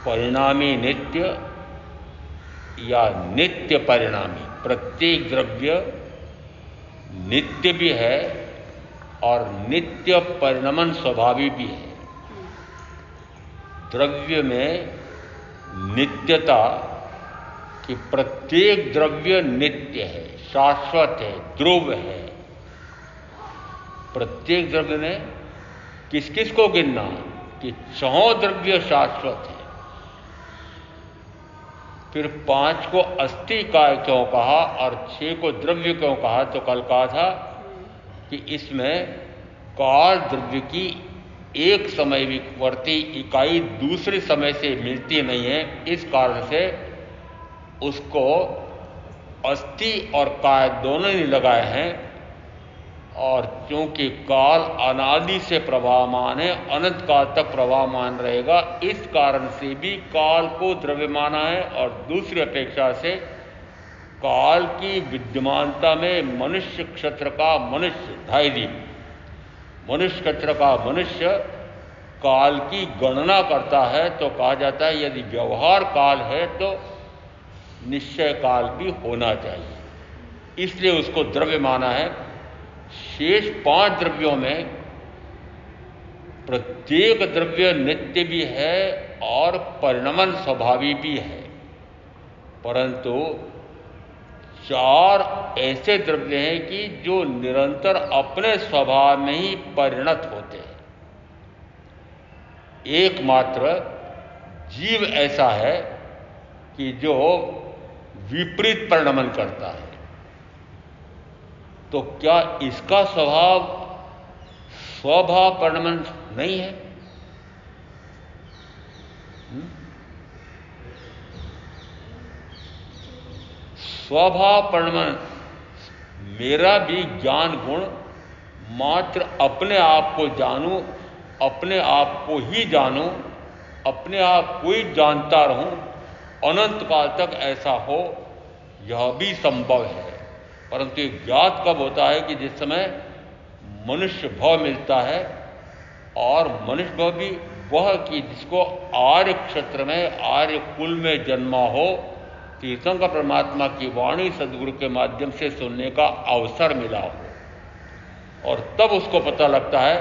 परिणामी नित्य या नित्य परिणामी, प्रत्येक द्रव्य नित्य भी है और नित्य परिणमन स्वभावी भी है। द्रव्य में नित्यता कि प्रत्येक द्रव्य नित्य है, शाश्वत है, ध्रुव है। प्रत्येक द्रव्य में किस किस को गिनना कि 6 द्रव्य शाश्वत है। फिर 5 को अस्थि काय क्यों कहा और 6 को द्रव्य क्यों कहा? तो कल कहा था कि इसमें काल द्रव्य की एक समय विवर्ती इकाई दूसरे समय से मिलती नहीं है, इस कारण से उसको अस्थि और काय दोनों ही लगाए हैं। और क्योंकि काल अनादि से प्रवाहमान है, अनंत काल तक प्रवाहमान रहेगा, इस कारण से भी काल को द्रव्य माना है। और दूसरी अपेक्षा से काल की विद्यमानता में मनुष्य क्षत्र का मनुष्य धैर्य मनुष्य क्षेत्र का मनुष्य काल की गणना करता है तो कहा जाता है यदि व्यवहार काल है तो निश्चय काल भी होना चाहिए, इसलिए उसको द्रव्य माना है। शेष 5 द्रव्यों में प्रत्येक द्रव्य नित्य भी है और परिणमन स्वभावी भी है, परंतु 4 ऐसे द्रव्य हैं कि जो निरंतर अपने स्वभाव में ही परिणत होते हैं। एकमात्र जीव ऐसा है कि जो विपरीत परिणमन करता है। तो क्या इसका स्वभाव परिणमन नहीं है? स्वभाव परिणमन मेरा भी ज्ञान गुण मात्र अपने आप को जानूं, अपने आप को ही जानूं, अपने आप को ही जानता रहूं, अनंत काल तक ऐसा हो, यह भी संभव है। परंतु ये ज्ञात कब होता है कि जिस समय मनुष्य भव मिलता है, और मनुष्य भव भी वह कि जिसको आर्य क्षेत्र में आर्य कुल में जन्मा हो, तीर्थंकर परमात्मा की वाणी सदगुरु के माध्यम से सुनने का अवसर मिला हो, और तब उसको पता लगता है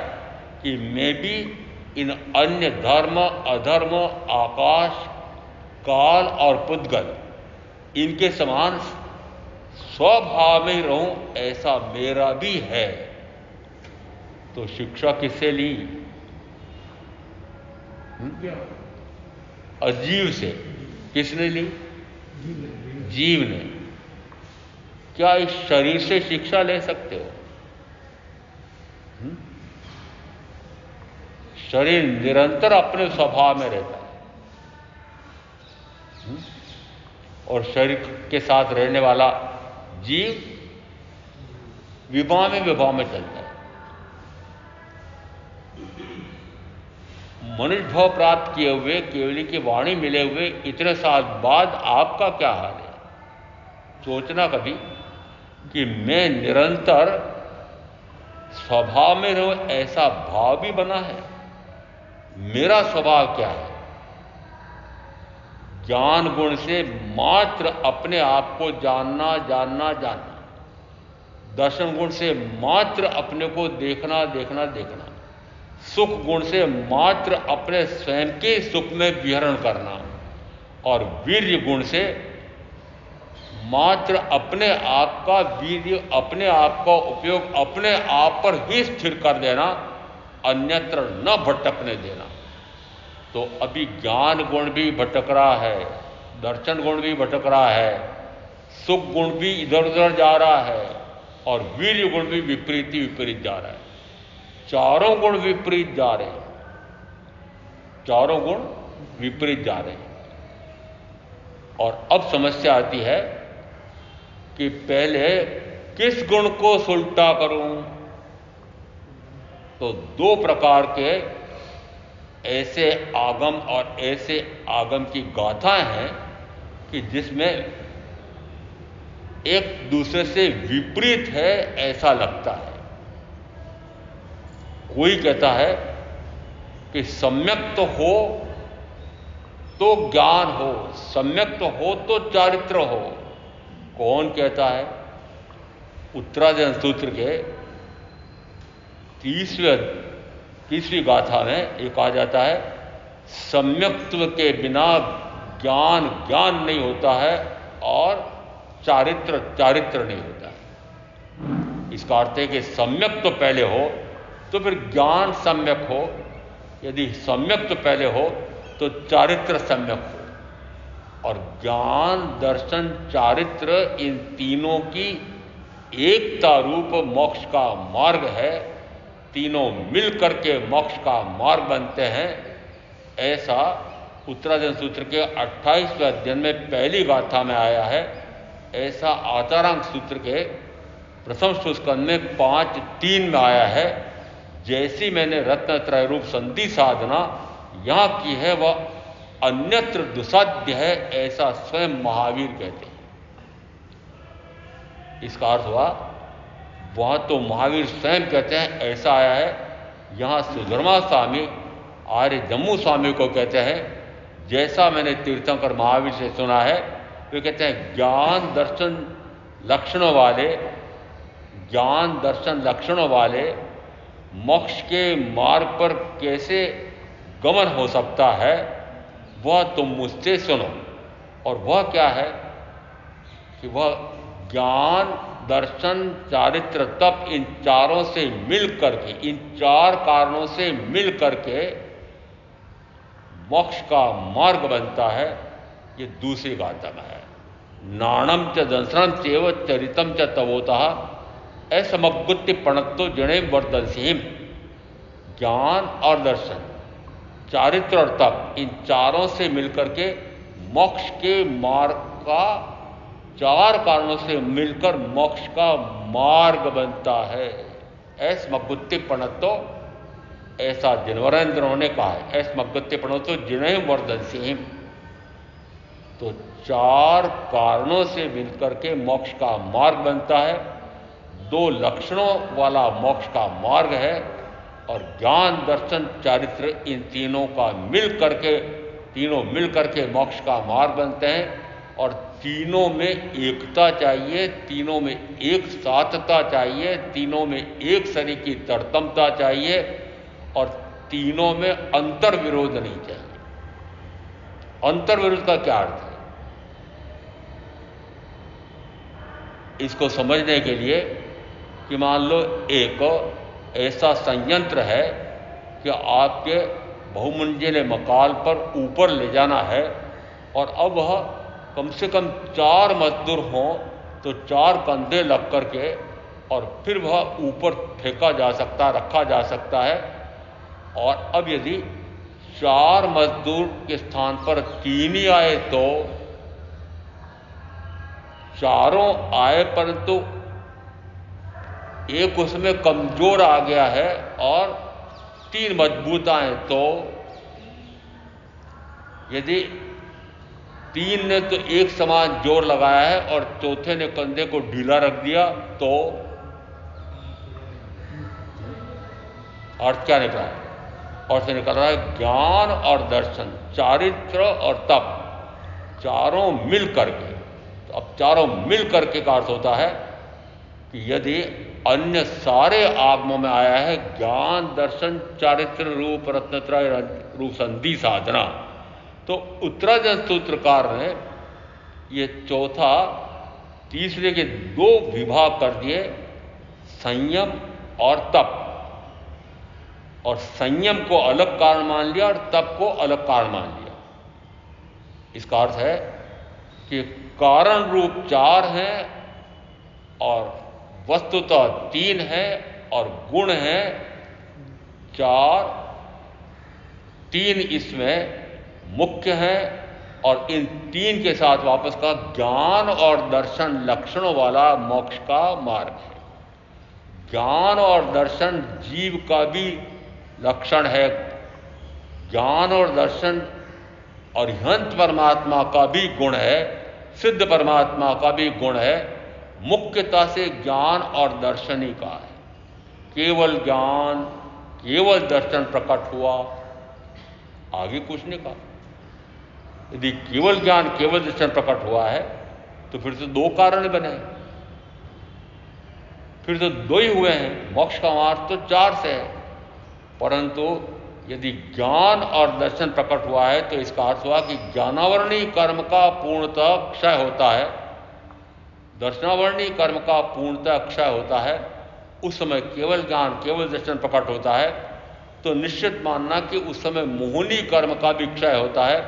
कि मैं भी इन अन्य धर्म अधर्म आकाश काल और पुद्गल इनके समान स्वभाव में रहूं, ऐसा मेरा भी है। तो शिक्षा किससे ली? अजीव से। किसने ली? जीव ने। क्या इस शरीर से शिक्षा ले सकते हो? शरीर निरंतर अपने स्वभाव में रहता है, और शरीर के साथ रहने वाला जीव विभा में चलता है। मनुष्य भाव प्राप्त किए हुए, केवली की वाणी मिले हुए इतने साल बाद आपका क्या हाल है? सोचना कभी कि मैं निरंतर स्वभाव में रहूं, ऐसा भाव भी बना है। मेरा स्वभाव क्या है? ज्ञान गुण से मात्र अपने आप को जानना जानना जानना, दर्शन गुण से मात्र अपने को देखना देखना देखना, सुख गुण से मात्र अपने स्वयं के सुख में विहरण करना, और वीर्य गुण से मात्र अपने आप का वीर्य, अपने आप का उपयोग अपने आप पर ही स्थिर कर देना, अन्यत्र न भटकने देना। तो अभी ज्ञान गुण भी भटक रहा है, दर्शन गुण भी भटक रहा है, सुख गुण भी इधर उधर जा रहा है, और वीर्य गुण भी विपरीत जा रहा है। चारों गुण विपरीत जा रहे हैं, चारों गुण विपरीत जा रहे हैं। और अब समस्या आती है कि पहले किस गुण को सुलटा करूं? तो 2 प्रकार के ऐसे आगम और ऐसे आगम की गाथाएं हैं कि जिसमें एक दूसरे से विपरीत है ऐसा लगता है। कोई कहता है कि सम्यक तो हो तो ज्ञान हो, सम्यक तो हो तो चारित्र हो। कौन कहता है? उत्तराधीन सूत्र के 30वीं गाथा में ये कहा जाता है, सम्यक्त्व के बिना ज्ञान ज्ञान नहीं होता है, और चारित्र चारित्र नहीं होता है। इसका अर्थ है कि सम्यक तो पहले हो तो फिर ज्ञान सम्यक हो, यदि सम्यक तो पहले हो तो चारित्र सम्यक हो। और ज्ञान दर्शन चारित्र इन तीनों की एकता रूप मोक्ष का मार्ग है, तीनों मिल करके मोक्ष का मार्ग बनते हैं। ऐसा उत्तराधीन सूत्र के 28वें अध्याय में पहली गाथा में आया है। ऐसा आचारांक सूत्र के प्रथम स्कंद में 5.3 में आया है। जैसी मैंने रत्नत्रय रूप संधि साधना यहां की है, वह अन्यत्र दुसाध्य है, ऐसा स्वयं महावीर कहते हैं। इसका अर्थ हुआ, वह तो महावीर स्वयं कहते हैं ऐसा आया है यहाँ सुधर्मा स्वामी आर्य जम्मू स्वामी को कहते हैं, जैसा मैंने तीर्थंकर महावीर से सुना है, वे कहते हैं ज्ञान दर्शन लक्षणों वाले मोक्ष के मार्ग पर कैसे गमन हो सकता है, वह तुम मुझसे सुनो। और वह क्या है कि वह ज्ञान दर्शन चारित्र तप, इन चारों से मिल करके, इन चार कारणों से मिल करके मोक्ष का मार्ग बनता है। ये दूसरी गाथा में है। नाणम च दंसनम चेव चरितम च तवोतः असमगुत्य पणत्तो जणे वर्धनसीम। ज्ञान और दर्शन, चारित्र और तप, इन चारों से मिलकर के मोक्ष के मार्ग का, चार कारणों से मिलकर मोक्ष का मार्ग बनता है। ऐस मगुत्य पणत्तो, ऐसा जिनवरेंद्रों ने कहा है, ऐस मगुत्य पणत्तो जिन्हें वर्धनसीम। तो चार कारणों से मिलकर के मोक्ष का मार्ग बनता है। दो लक्षणों वाला मोक्ष का मार्ग है, और ज्ञान दर्शन चारित्र, इन तीनों मिल करके मोक्ष का मार्ग बनते हैं। और तीनों में एकता चाहिए, तीनों में एक साथता चाहिए, तीनों में एक शरीर की तरतमता चाहिए, और तीनों में अंतर विरोध नहीं चाहिए। अंतर विरोध का क्या अर्थ है? इसको समझने के लिए कि मान लो एक ऐसा संयंत्र है कि आपके बहुमंजिले मकान पर ऊपर ले जाना है, और अब वह कम से कम 4 मजदूर हों तो 4 कंधे लग करके, और फिर वह ऊपर फेंका जा सकता, रखा जा सकता है। और अब यदि 4 मजदूर के स्थान पर 3 ही आए तो चारों आए, परंतु एक उसमें कमजोर आ गया है और 3 मजबूत आए, तो यदि 3 ने तो एक समान जोर लगाया है और चौथे ने कंधे को ढीला रख दिया, तो अर्थ क्या निकला? अर्थ निकल रहा है ज्ञान और दर्शन, चारित्र और तप, चारों मिल करके। तो अब चारों मिल करके का अर्थ होता है कि यदि अन्य सारे आगमों में आया है ज्ञान दर्शन चारित्र रूप रत्नत्रय रूप संधि साधना, तो उत्तराजन सूत्रकार ने ये चौथा, तीसरे के 2 विभाग कर दिए, संयम और तप। और संयम को अलग कारण मान लिया और तप को अलग कारण मान लिया। इसका अर्थ है कि कारण रूप 4 हैं और वस्तुतः 3 है, और गुण है 4। 3 इसमें मुख्य है, और इन 3 के साथ वापस का ज्ञान और दर्शन लक्षणों वाला मोक्ष का मार्ग है। ज्ञान और दर्शन जीव का भी लक्षण है, ज्ञान और दर्शन अरिहंत परमात्मा का भी गुण है, सिद्ध परमात्मा का भी गुण है। मुख्यता से ज्ञान और दर्शन ही का है। केवल ज्ञान केवल दर्शन प्रकट हुआ, आगे कुछ नहीं कहा। यदि केवल ज्ञान केवल दर्शन प्रकट हुआ है तो फिर तो 2 कारण बने, फिर तो 2 ही हुए हैं। मोक्ष का मार्ग तो 4 से है, परंतु यदि ज्ञान और दर्शन प्रकट हुआ है तो इसका अर्थ हुआ कि ज्ञानावरणी कर्म का पूर्णतः क्षय होता है, दर्शनावरणी कर्म का पूर्णतः क्षय होता है। उस समय केवल ज्ञान केवल दर्शन प्रकट होता है, तो निश्चित मानना कि उस समय मोहिनी कर्म का भी क्षय होता है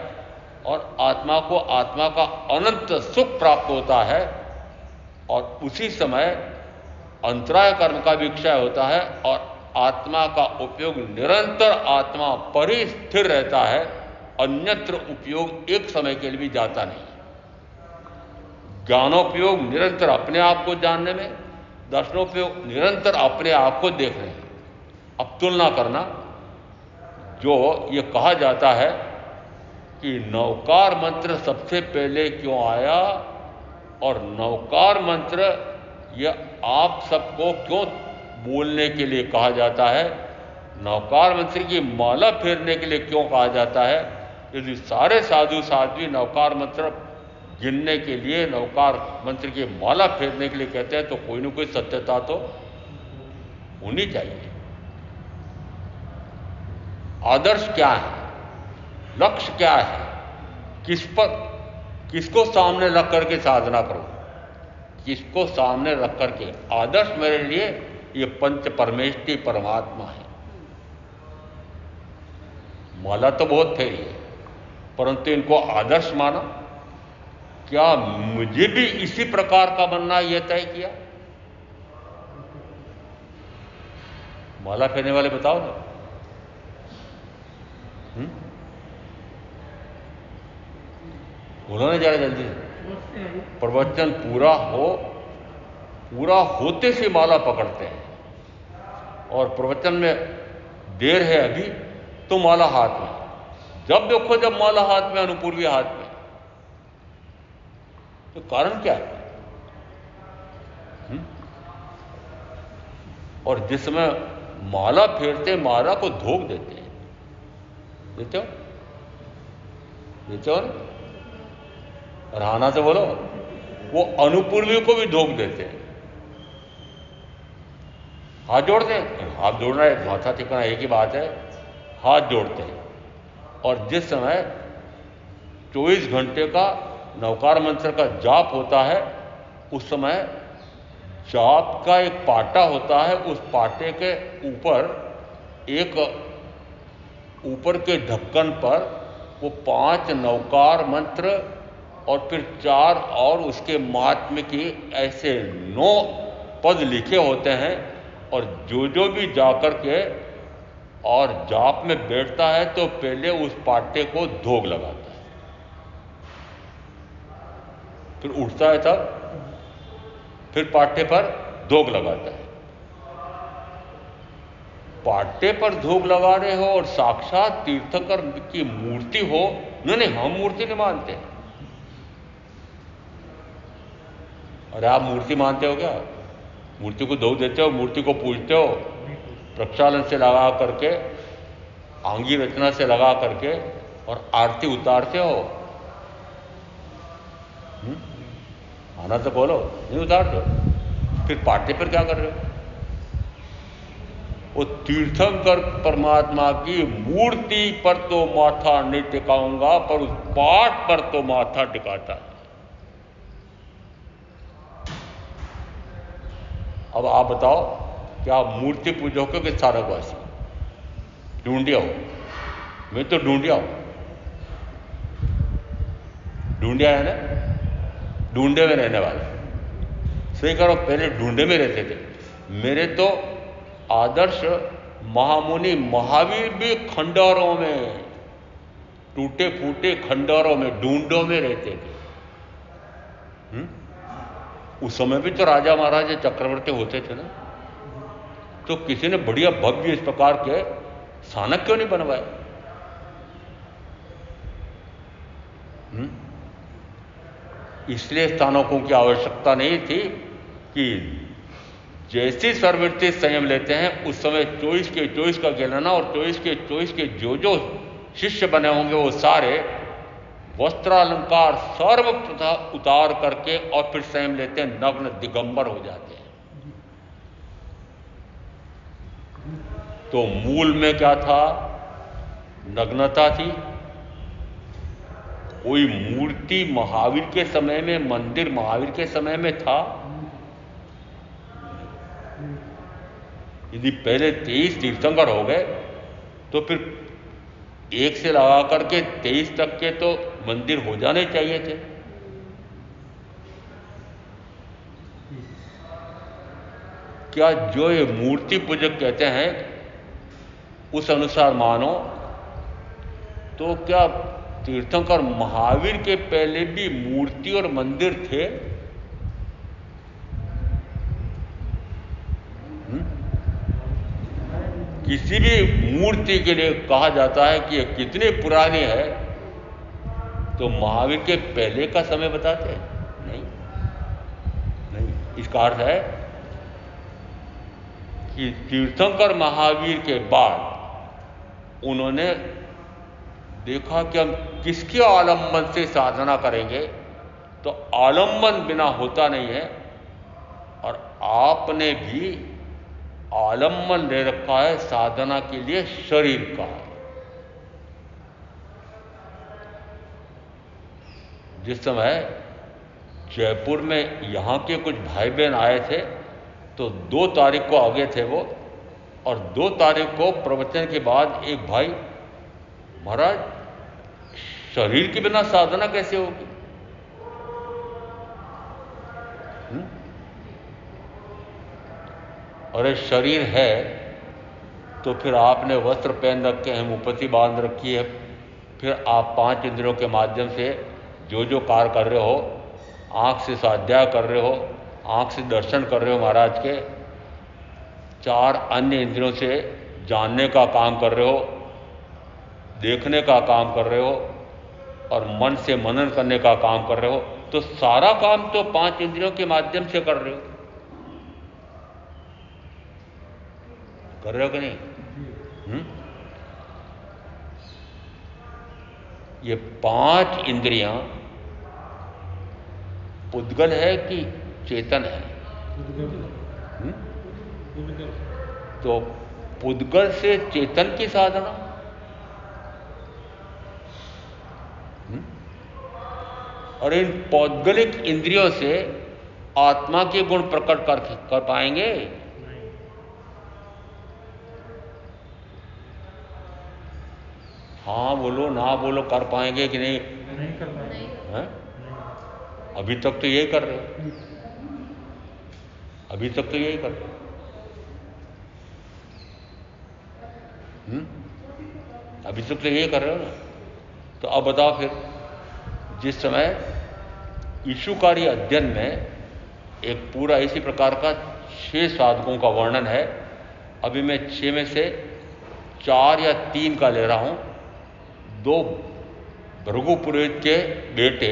और आत्मा को आत्मा का अनंत सुख प्राप्त होता है। और उसी समय अंतराय कर्म का भी क्षय होता है और आत्मा का उपयोग निरंतर आत्मा पर ही स्थिर रहता है, अन्यत्र उपयोग एक समय के लिए भी जाता नहीं। ज्ञानोपयोग निरंतर अपने आप को जानने में, दर्शनोपयोग निरंतर अपने आप को देखने में। अब तुलना करना, जो ये कहा जाता है कि नवकार मंत्र सबसे पहले क्यों आया और नवकार मंत्र ये आप सबको क्यों बोलने के लिए कहा जाता है, नवकार मंत्र की माला फेरने के लिए क्यों कहा जाता है? यदि सारे साधु साध्वी नवकार मंत्र गिनने के लिए, नवकार मंत्र की माला फेरने के लिए कहते हैं, तो कोई न कोई सत्यता तो होनी चाहिए। आदर्श क्या है, लक्ष्य क्या है, किसको सामने रख करके साधना करो, किसको सामने रख करके? आदर्श मेरे लिए ये पंच परमेष्टि परमात्मा है। माला तो बहुत फेरी है, परंतु इनको आदर्श माना। क्या मुझे भी इसी प्रकार का बनना यह तय किया? माला फेरने वाले बताओ ना। बोलो ना जरा जल्दी से। प्रवचन पूरा होते से माला पकड़ते हैं, और प्रवचन में देर है अभी तो माला हाथ में। जब देखो जब माला हाथ में, अनुपूर्वी हाथ में, तो कारण क्या है? और जिस समय माला फेरते माला को धोख देते हैं, देते हो ना? राना से बोलो, वो अनुपूर्वी को भी धोख देते हैं। हाथ जोड़ते हैं, हाथ जोड़ना है, माथा टिकना एक ही बात है, हाथ जोड़ते हैं। और जिस समय 24 घंटे का नवकार मंत्र का जाप होता है, उस समय जाप का एक पाटा होता है, उस पाटे के ऊपर के ढक्कन पर वो 5 नवकार मंत्र और फिर 4 और उसके महात्म्य की ऐसे 9 पद लिखे होते हैं। और जो भी जाकर के और जाप में बैठता है तो पहले उस पाटे को धोग लगाता है, फिर उठता है तब फिर पाटे पर धोग लगाता है। पाटे पर धोग लगा रहे हो और साक्षात तीर्थंकर की मूर्ति हो। नहीं, हम मूर्ति नहीं मानते। अरे आप मूर्ति मानते हो क्या? मूर्ति को धो देते हो, मूर्ति को पूजते हो, प्रक्षालन से लगा करके, आंगी रचना से लगा करके, और आरती उतारते हो। आना तो बोलो, नहीं उतारते हो, फिर पाटे पर क्या कर रहे हो? वो तीर्थंकर परमात्मा की मूर्ति पर तो माथा नहीं टिकाऊंगा, पर उस पाठ पर तो माथा टिकाता है। अब आप बताओ, क्या आप मूर्ति पूजक हो कि सारकवासी? ढूंढिया हो? मैं तो ढूंढिया हूं। ढूंढिया है ना, ढूंढे में रहने वाले। सही करो, पहले ढूंढे में रहते थे। मेरे तो आदर्श महामुनि महावीर भी खंडहरों में, टूटे फूटे खंडहरों में, ढूंढों में रहते थे। उस समय भी तो राजा महाराजा चक्रवर्ती होते थे ना, तो किसी ने बढ़िया भव्य इस प्रकार के स्थानक क्यों नहीं बनवाए? इसलिए स्थानकों की आवश्यकता नहीं थी कि जैसी सर्ववृत्ति संयम लेते हैं उस समय 24 के 24 का गिनना, और 24 के 24 के जो शिष्य बने होंगे वो सारे वस्त्रालंकार सर्व उतार करके और फिर संयम लेते हैं, नग्न दिगंबर हो जाते हैं। तो मूल में क्या था? नग्नता थी। कोई मूर्ति महावीर के समय में, मंदिर महावीर के समय में था? यदि पहले 23 तीर्थंकर हो गए तो फिर 1 से लगा करके 23 तक के तो मंदिर हो जाने चाहिए थे। क्या जो ये मूर्ति पूजक कहते हैं उस अनुसार मानो तो क्या तीर्थंकर महावीर के पहले भी मूर्ति और मंदिर थे? किसी भी मूर्ति के लिए कहा जाता है कि ये कितनी पुरानी है, तो महावीर के पहले का समय बताते हैं? नहीं। इसका अर्थ है कि तीर्थंकर महावीर के बाद उन्होंने देखा कि हम किसके आलंबन से साधना करेंगे, तो आलंबन बिना होता नहीं है। और आपने भी आलंबन ले रखा है साधना के लिए शरीर का। जिस समय जयपुर में यहाँ के कुछ भाई बहन आए थे तो 2 तारीख को आगे थे वो, और 2 तारीख को प्रवचन के बाद एक भाई, महाराज शरीर के बिना साधना कैसे होगी? अरे शरीर है तो फिर आपने वस्त्र पहन रखे हैं, मुपत्ति बांध रखी है, फिर आप 5 इंद्रियों के माध्यम से जो जो कार्य कर रहे हो, आंख से स्वाध्याय कर रहे हो, आंख से दर्शन कर रहे हो महाराज के, 4 अन्य इंद्रियों से जानने का काम कर रहे हो, देखने का काम कर रहे हो, और मन से मनन करने का काम कर रहे हो। तो सारा काम तो 5 इंद्रियों के माध्यम से कर रहे हो। कर रहे हो कि नहीं? ये 5 इंद्रियां पुद्गल है कि चेतन है? तो पुद्गल से चेतन की साधना, और इन पौद्गलिक इंद्रियों से आत्मा के गुण प्रकट कर पाएंगे? हाँ बोलो ना बोलो, कर पाएंगे कि नहीं? नहीं कर पाएंगे। अभी तक तो यही कर रहे हो, अभी तक तो यही कर रहे हो। अभी तक तो यही कर रहे हो ना। तो अब बताओ फिर, जिस समय ईशुकारी अध्ययन में एक पूरा इसी प्रकार का 6 साधकों का वर्णन है, अभी मैं 6 में से 4 या 3 का ले रहा हूं। 2 भृगु पुरोहित के बेटे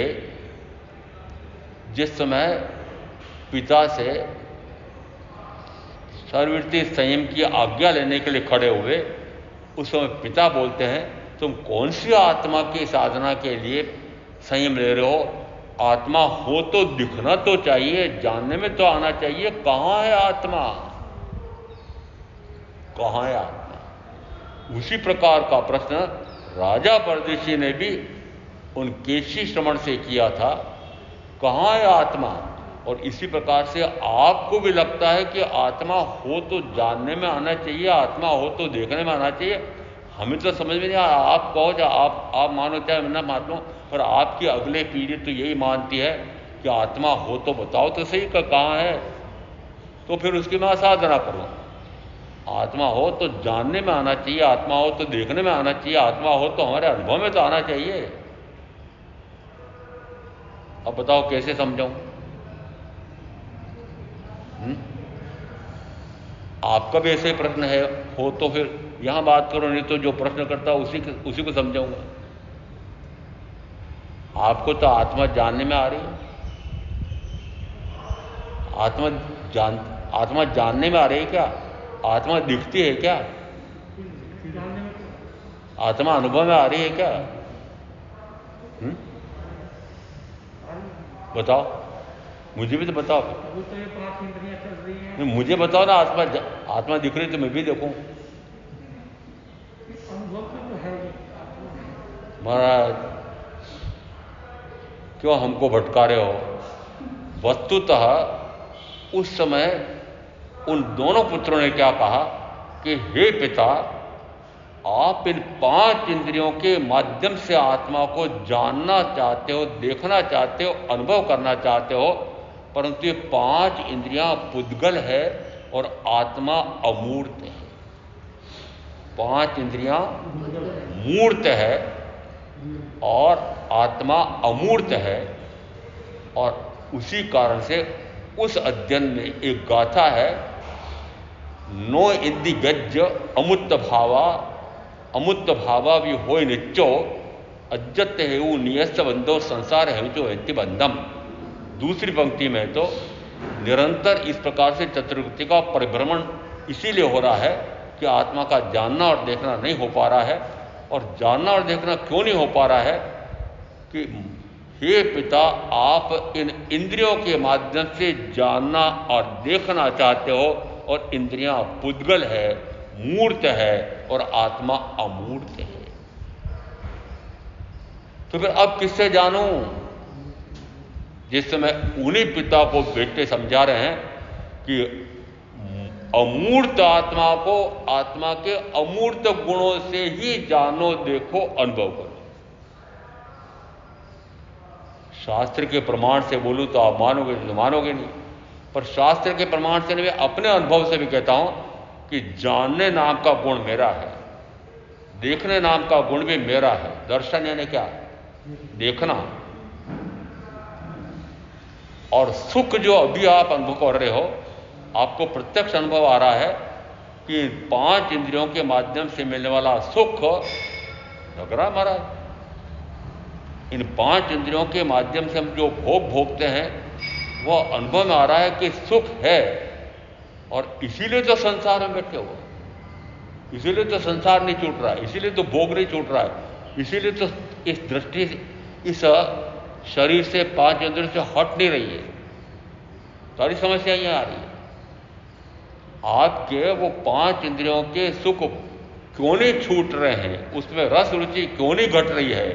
जिस समय पिता से सर्ववृत्ति संयम की आज्ञा लेने के लिए खड़े हुए, उस समय पिता बोलते हैं, तुम कौन सी आत्मा की साधना के लिए संयम ले रहे हो? आत्मा हो तो दिखना तो चाहिए, जानने में तो आना चाहिए। कहां है आत्मा? कहां है आत्मा? उसी प्रकार का प्रश्न राजा परदेशी ने भी उन केशी श्रवण से किया था, कहां है आत्मा? और इसी प्रकार से आपको भी लगता है कि आत्मा हो तो जानने में आना चाहिए, आत्मा हो तो देखने में आना चाहिए। हमें तो समझ में नहीं आ रहा। आप कहो चाहे आप मानो चाहे मैं ना मान लो, पर आपकी अगले पीढ़ी तो यही मानती है कि आत्मा हो तो बताओ तो सही कहाँ है, तो फिर उसकी मैं साधना करूँ। आत्मा हो तो जानने में आना चाहिए, आत्मा हो तो देखने में आना चाहिए, आत्मा हो तो हमारे अनुभव में तो आना चाहिए। अब बताओ कैसे समझाऊं? आपका भी ऐसे प्रश्न है हो तो फिर यहां बात करो, नहीं तो जो प्रश्न करता उसी को समझाऊंगा। आपको तो आत्मा जानने में आ रही है, आत्मा जानने में आ रही है क्या? आत्मा दिखती है क्या? आत्मा अनुभव में आ रही है क्या? बताओ, मुझे भी तो बताओ। मुझे बताओ ना, आत्मा दिख रही तो मैं भी देखूं। महाराज क्यों हमको भटका रहे हो? वस्तुतः उस समय उन दोनों पुत्रों ने क्या कहा कि हे पिता, आप इन 5 इंद्रियों के माध्यम से आत्मा को जानना चाहते हो, देखना चाहते हो, अनुभव करना चाहते हो, परंतु ये 5 इंद्रियां पुद्गल है और आत्मा अमूर्त है। 5 इंद्रियां मूर्त है और आत्मा अमूर्त है। और उसी कारण से उस अध्ययन में एक गाथा है, नो इंदि गज्ज अमुत्त भावा भी हो नित्यो अज्जत हेऊ नियस्त बंधो संसार है जो है बंधम। दूसरी पंक्ति में तो निरंतर इस प्रकार से चतुर्गति का परिभ्रमण इसीलिए हो रहा है कि आत्मा का जानना और देखना नहीं हो पा रहा है। और जानना और देखना क्यों नहीं हो पा रहा है कि हे पिता, आप इन इंद्रियों के माध्यम से जानना और देखना चाहते हो, और इंद्रियां पुद्गल है, मूर्त है, और आत्मा अमूर्त है। तो फिर अब किससे जानूं? जिस समय उन्हीं पिता को बेटे समझा रहे हैं कि अमूर्त आत्मा को आत्मा के अमूर्त गुणों से ही जानो, देखो, अनुभव करो। शास्त्र के प्रमाण से बोलूं तो आप मानोगे, तो मानोगे नहीं, पर शास्त्र के प्रमाण से नहीं, अपने अनुभव से भी कहता हूं कि जानने नाम का गुण मेरा है, देखने नाम का गुण भी मेरा है। दर्शन यानी क्या? देखना। और सुख जो अभी आप अनुभव कर रहे हो, आपको प्रत्यक्ष अनुभव आ रहा है कि 5 इंद्रियों के माध्यम से मिलने वाला सुख लग रहा महाराज। इन 5 इंद्रियों के माध्यम से हम जो भोग भोगते हैं वह अनुभव में आ रहा है कि सुख है, और इसीलिए तो संसार में बैठे हो, इसीलिए तो संसार नहीं छूट रहा है, इसीलिए तो भोग नहीं छूट रहा है, इसीलिए तो इस दृष्टि से, इस शरीर से 5 इंद्रियों से हट नहीं रही है। सारी समस्या यह आ रही है। आपके वो 5 इंद्रियों के सुख क्यों नहीं छूट रहे हैं, उसमें रस रुचि क्यों नहीं घट रही है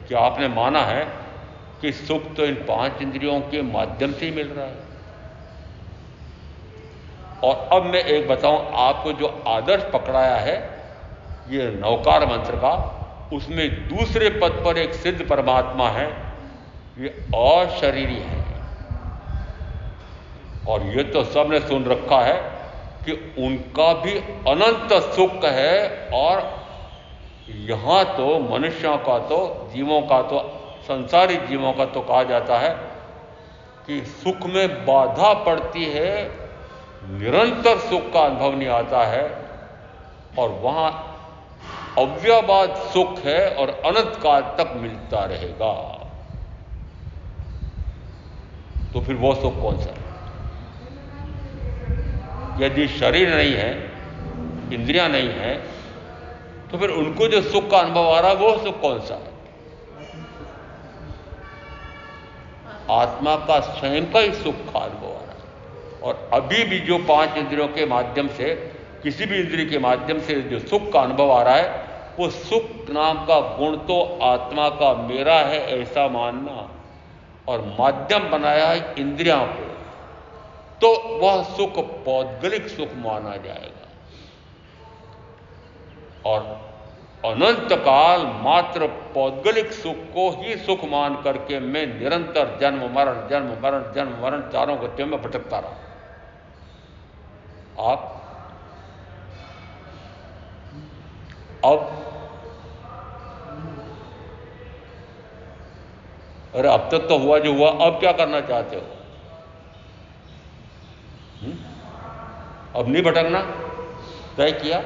कि आपने माना है कि सुख तो इन 5 इंद्रियों के माध्यम से ही मिल रहा है। और अब मैं एक बताऊं आपको, जो आदर्श पकड़ाया है ये नवकार मंत्र का, उसमें दूसरे पद पर एक सिद्ध परमात्मा है, ये अशरीरी है। और ये तो सबने सुन रखा है कि उनका भी अनंत सुख है। और यहां तो मनुष्यों का तो, जीवों का तो, संसारिक जीवों का तो कहा जाता है कि सुख में बाधा पड़ती है, निरंतर सुख का अनुभव नहीं आता है, और वहां अव्ययवाद सुख है और अनंत काल तक मिलता रहेगा। तो फिर वो सुख कौन सा है? यदि शरीर नहीं है, इंद्रियां नहीं है, तो फिर उनको जो सुख का अनुभव आ रहा है वो सुख कौन सा है? आत्मा का स्वयं का ही सुख का अनुभव आ रहा है। और अभी भी जो 5 इंद्रियों के माध्यम से, किसी भी इंद्रिय के माध्यम से जो सुख का अनुभव आ रहा है, वो सुख नाम का गुण तो आत्मा का मेरा है ऐसा मानना, और माध्यम बनाया है इंद्रियों को, तो वह सुख पौद्गलिक सुख माना जाएगा। और अनंत काल मात्र पौद्गलिक सुख को ही सुख मान करके मैं निरंतर जन्म मरण जन्म मरण जन्म मरण चारों गतियों में भटकता रहा। आप अब, अरे अब तक तो हुआ जो हुआ, अब क्या करना चाहते हो? अब नहीं भटकना? तय किया?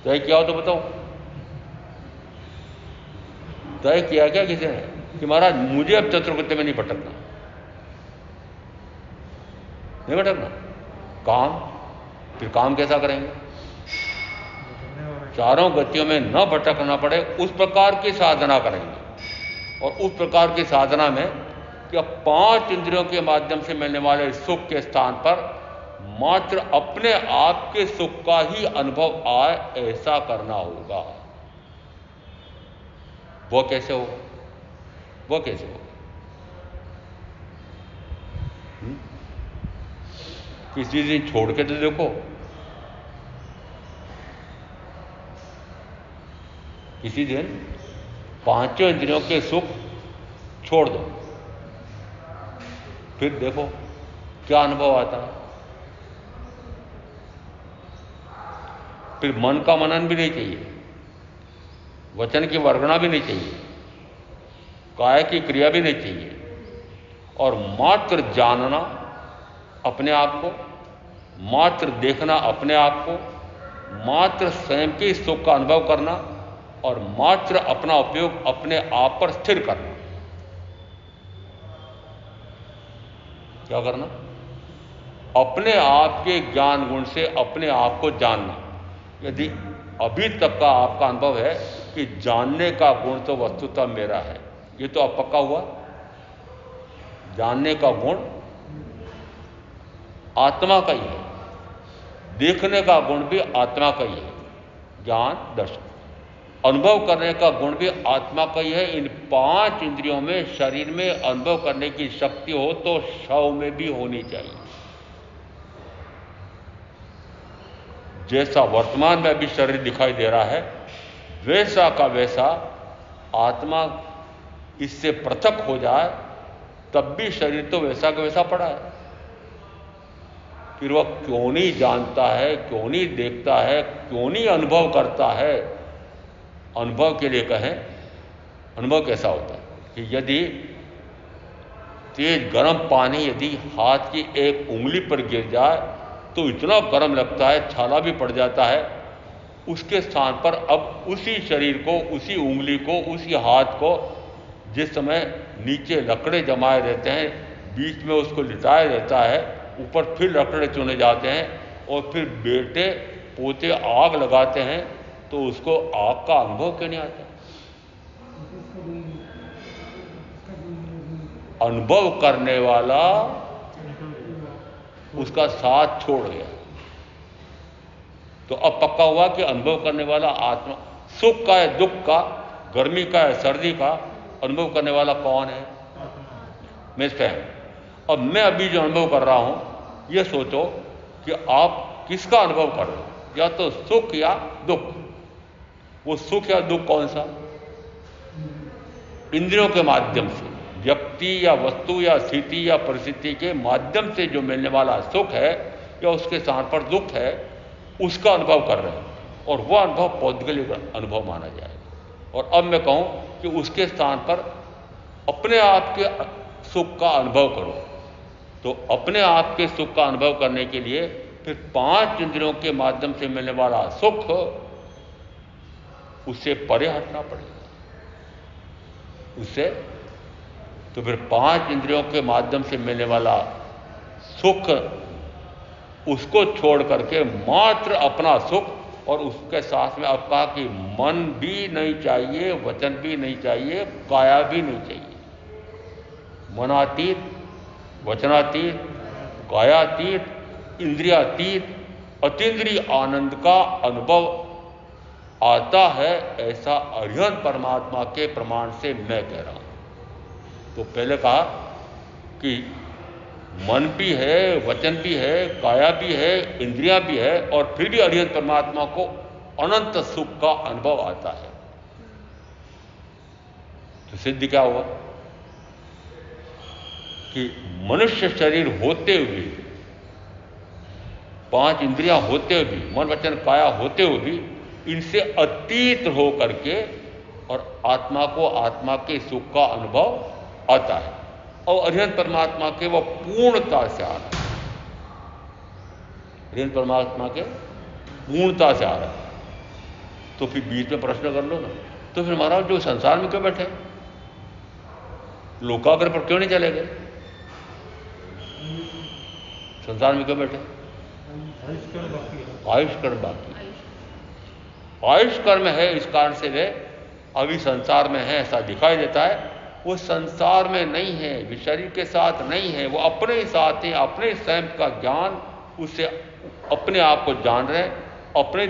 तय किया हो तो बताओ। तय किया क्या किसी ने कि महाराज मुझे अब चतुर्गुत्य में नहीं भटकना? नहीं भटकना। काम, फिर काम कैसा करेंगे? चारों गतियों में न भटकना पड़े उस प्रकार की साधना करेंगे। और उस प्रकार की साधना में कि 5 इंद्रियों के माध्यम से मिलने वाले सुख के स्थान पर मात्र अपने आप के सुख का ही अनुभव आए, ऐसा करना होगा। वो कैसे हो? वो कैसे हो? किसी दिन छोड़ के तो देखो, किसी दिन 5 इंद्रियों के सुख छोड़ दो, फिर देखो क्या अनुभव आता है। फिर मन का मनन भी नहीं चाहिए, वचन की वर्गणा भी नहीं चाहिए, काय की क्रिया भी नहीं चाहिए, और मात्र जानना अपने आप को, मात्र देखना अपने आप को, मात्र स्वयं के सुख का अनुभव करना, और मात्र अपना उपयोग अपने आप पर स्थिर करना। क्या करना? अपने आप के ज्ञान गुण से अपने आप को जानना। यदि अभी तक का आपका अनुभव है कि जानने का गुण तो वस्तुतः मेरा है, ये तो अब पक्का हुआ। जानने का गुण आत्मा का ही है, देखने का गुण भी आत्मा का ही है, ज्ञान दर्शन। अनुभव करने का गुण भी आत्मा का ही है। इन 5 इंद्रियों में, शरीर में अनुभव करने की शक्ति हो तो शव में भी होनी चाहिए। जैसा वर्तमान में अभी शरीर दिखाई दे रहा है, वैसा का वैसा आत्मा इससे पृथक हो जाए तब भी शरीर तो वैसा का वैसा पड़ा है। फिर वह क्यों नहीं जानता है, क्यों नहीं देखता है, क्यों नहीं अनुभव करता है? अनुभव के लिए कहें, अनुभव कैसा होता है कि यदि तेज गर्म पानी यदि हाथ की एक उंगली पर गिर जाए तो इतना गर्म लगता है, छाला भी पड़ जाता है। उसके स्थान पर अब उसी शरीर को, उसी उंगली को, उसी हाथ को जिस समय नीचे लकड़े जमाए रहते हैं, बीच में उसको लिटाया रहता है, ऊपर फिर लकड़े चुने जाते हैं और फिर बेटे पोते आग लगाते हैं, तो उसको आग का अनुभव क्यों नहीं आता? अनुभव करने वाला उसका साथ छोड़ गया। तो अब पक्का हुआ कि अनुभव करने वाला आत्मा, सुख का है दुख का, गर्मी का है सर्दी का, अनुभव करने वाला कौन है? मैं स्वयं। अब मैं अभी जो अनुभव कर रहा हूं, यह सोचो कि आप किसका अनुभव कर रहे हो, या तो सुख या दुख। वो सुख या दुख कौन सा? इंद्रियों के माध्यम से, व्यक्ति या वस्तु या स्थिति या परिस्थिति के माध्यम से जो मिलने वाला सुख है या उसके स्थान पर दुख है, उसका अनुभव कर रहे हैं, और वह अनुभव पौद्गलिक अनुभव माना जाएगा। और अब मैं कहूं कि उसके स्थान पर अपने आप के सुख का अनुभव करो, तो अपने आप के सुख का अनुभव करने के लिए फिर 5 इंद्रियों के माध्यम से मिलने वाला सुख, उससे परे हटना पड़ेगा। उससे तो फिर 5 इंद्रियों के माध्यम से मिलने वाला सुख, उसको छोड़ करके मात्र अपना सुख, और उसके साथ में अब कहा कि मन भी नहीं चाहिए, वचन भी नहीं चाहिए, काया भी नहीं चाहिए। मनातीत, वचनातीत, कायातीत, इंद्रियातीत, अतीन्द्रिय आनंद का अनुभव आता है, ऐसा अरिहंत परमात्मा के प्रमाण से मैं कह रहा हूं। तो पहले कहा कि मन भी है, वचन भी है, काया भी है, इंद्रियां भी है, और फिर भी अरिहंत परमात्मा को अनंत सुख का अनुभव आता है। तो सिद्ध क्या हुआ कि मनुष्य शरीर होते हुए, 5 इंद्रियां होते हुए भी, मन वचन काया होते हुए भी, इनसे अतीत हो करके और आत्मा को आत्मा के सुख का अनुभव आता है, और अरिहंत परमात्मा के वह पूर्णता से आ रहा है। अरिहंत परमात्मा के पूर्णता से आ रहा है। तो फिर बीच में प्रश्न कर लो ना, तो फिर महाराज जो संसार में क्यों बैठे, लोकाग्रह पर क्यों नहीं चले गए? संसार में क्यों बैठे? आयुष कर्म बाकी, आयुष कर्म है, इस कारण से वे अभी संसार में है, ऐसा दिखाई देता है। वो संसार में नहीं है, वे शरीर के साथ नहीं है, वो अपने ही साथ है, अपने स्वयं का ज्ञान, उससे अपने आप को जान रहे हैं, अपने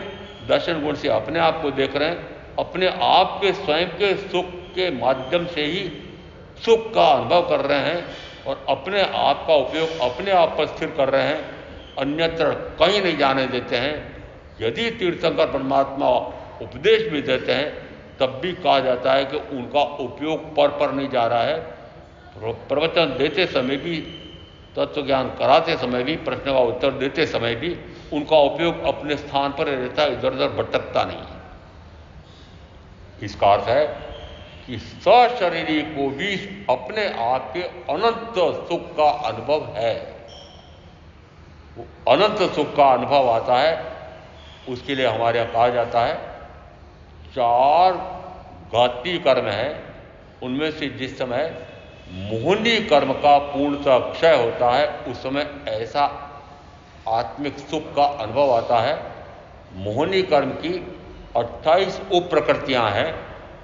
दर्शन गुण से अपने आप को देख रहे हैं, अपने आप के स्वयं के सुख के माध्यम से ही सुख का अनुभव कर रहे हैं, और अपने आप का उपयोग अपने आप पर स्थिर कर रहे हैं, अन्यत्र कहीं नहीं जाने देते हैं। यदि तीर्थंकर परमात्मा उपदेश भी देते हैं, तब भी कहा जाता है कि उनका उपयोग पर नहीं जा रहा है। प्रवचन देते समय भी, तत्व ज्ञान कराते समय भी, प्रश्न का उत्तर देते समय भी उनका उपयोग अपने स्थान पर रहता है, इधर उधर भटकता नहीं है। इसका अर्थ है कि सशरीरी को भी अपने आप के अनंत सुख का अनुभव है। वो अनंत सुख का अनुभव आता है, उसके लिए हमारे यहाँ कहा जाता है 4 घाती कर्म है, उनमें से जिस समय मोहनी कर्म का पूर्णतः क्षय होता है, उस समय ऐसा आत्मिक सुख का अनुभव आता है। मोहनी कर्म की 28 उप प्रकृतियां हैं।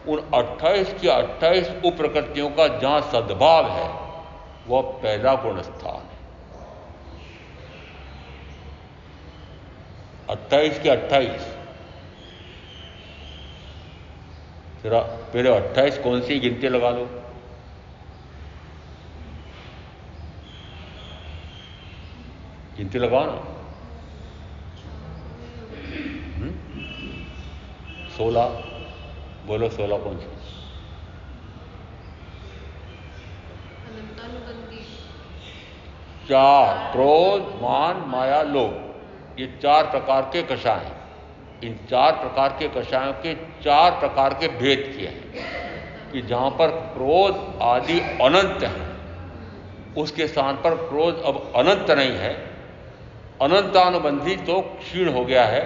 उन 28 की 28 उप प्रकृतियों का जहां सद्भाव है वह पहला गुण स्थान है। 28 की 28 जरा पहले 28 कौन सी गिनती लगा लो। गिनती लगाओ ना। 16 बोलो, 16 कौन सी? चार, क्रोध, मान, माया, लोभ, ये 4 प्रकार के कषाय हैं। इन 4 प्रकार के कषायों के 4 प्रकार के भेद किए हैं कि जहां पर क्रोध आदि अनंत है उसके स्थान पर क्रोध अब अनंत नहीं है, अनंतानुबंधी तो क्षीण हो गया है,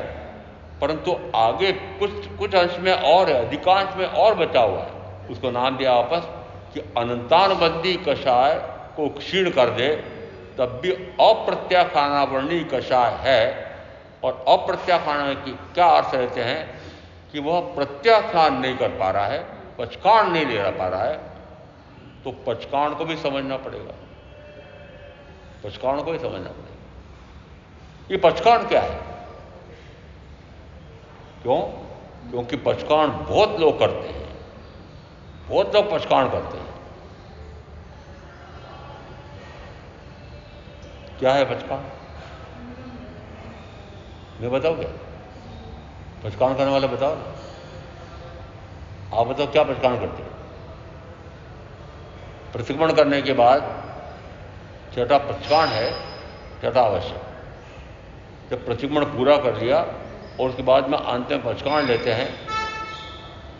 परंतु आगे कुछ अंश में और है, अधिकांश में और बचा हुआ है। उसको नाम दिया वापस कि अनंतानुबंधी कषाय को क्षीण कर दे, तब भी अप्रत्याख्यानावर्णी कषाय है। और अप्रत्याख्यान की क्या अर्थ रहते हैं कि वह प्रत्याख्यान नहीं कर पा रहा है, पचकाण नहीं ले पा रहा है, तो पचकाण को भी समझना पड़ेगा। पचकाण को भी समझना पड़ेगा। ये पचकाण क्या है? क्यों? क्योंकि पचकाण बहुत लोग करते हैं, बहुत लोग पचकाण करते हैं। क्या है पचकाण? मैं बताऊं क्या? पचकाण करने वाले बताओ। आप बताओ क्या पचकाण करते हैं? प्रतिक्रमण करने के बाद छठा पचकाण है, छठा आवश्यक। जब प्रतिक्रमण पूरा कर लिया और उसके बाद में अंत में पचकाण लेते हैं।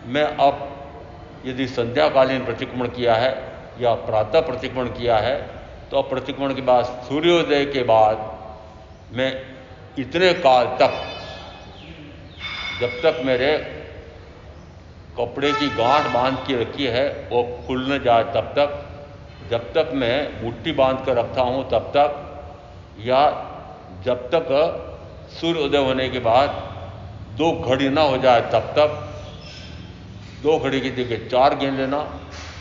मैं अब यदि संध्याकालीन प्रतिक्रमण किया है या प्रातः प्रतिक्रमण किया है तो अब प्रतिक्रमण के बाद सूर्योदय के बाद मैं इतने काल तक, जब तक मेरे कपड़े की गांठ बांध के रखी है वो खुल न जाए तब तक, जब तक मैं मुट्ठी बांध कर रखता हूं तब तक, या जब तक सूर्योदय होने के बाद 2 घड़ी ना हो जाए तब तक, 2 घड़ी की जगह 4 गिन लेना,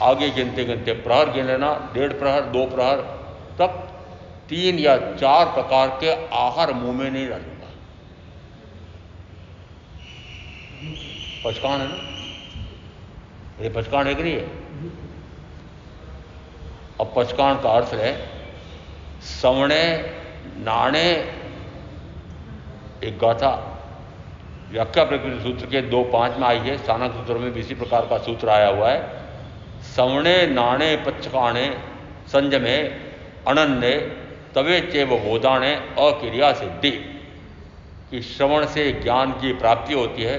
आगे गिनते गिनते प्रहर गिन लेना, 1.5 प्रहर, 2 प्रहर, तब 3 या 4 प्रकार के आहार मुंह में नहीं डालूंगा। पचकाण है ना? ये पचकाण है कि नहीं है? अब पचकाण का अर्थ है सवणे नाणे। एक गाथा व्याख्या प्रकृति सूत्र के 2.5 में आई है, स्थानक सूत्र में भी इसी प्रकार का सूत्र आया हुआ है। सवणे नाणे पचकाणे संजमे अनन्य तवे चेव बोधाणे अक्रिया सिद्धि। कि श्रवण से ज्ञान की प्राप्ति होती है,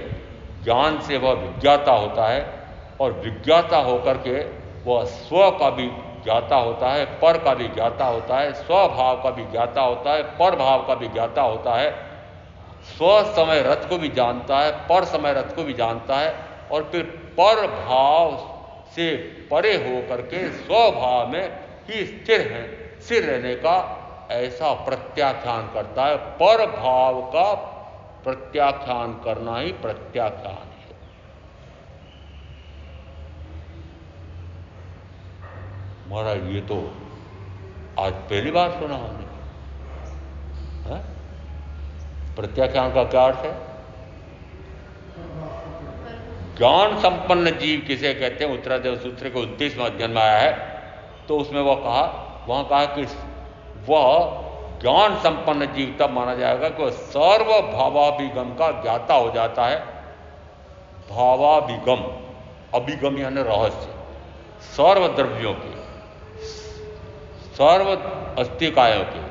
ज्ञान से वह विज्ञाता होता है, और विज्ञाता होकर के वह स्व का भी ज्ञाता होता है, पर का भी ज्ञाता होता है, स्वभाव का भी ज्ञाता होता है, पर भाव का भी ज्ञाता होता है, स्व समय रथ को भी जानता है, पर समय रथ को भी जानता है, और फिर पर भाव से परे होकर के स्वभाव में ही स्थिर रहने का ऐसा प्रत्याख्यान करता है। पर भाव का प्रत्याख्यान करना ही प्रत्याख्यान है। महाराज ये तो आज पहली बार सुना हमने। है? प्रत्याख्यान का क्या अर्थ है? ज्ञान संपन्न जीव किसे कहते हैं? उत्तरादेव सूत्र के 29वें अध्ययन में आया है, तो उसमें वहां कहा कि वह ज्ञान संपन्न जीव तब माना जाएगा कि वह सर्व भावाभिगम का ज्ञाता हो जाता है। भावाभिगम, अभिगम यानी रहस्य, सर्व द्रव्यों के, सर्व अस्तिकायों के,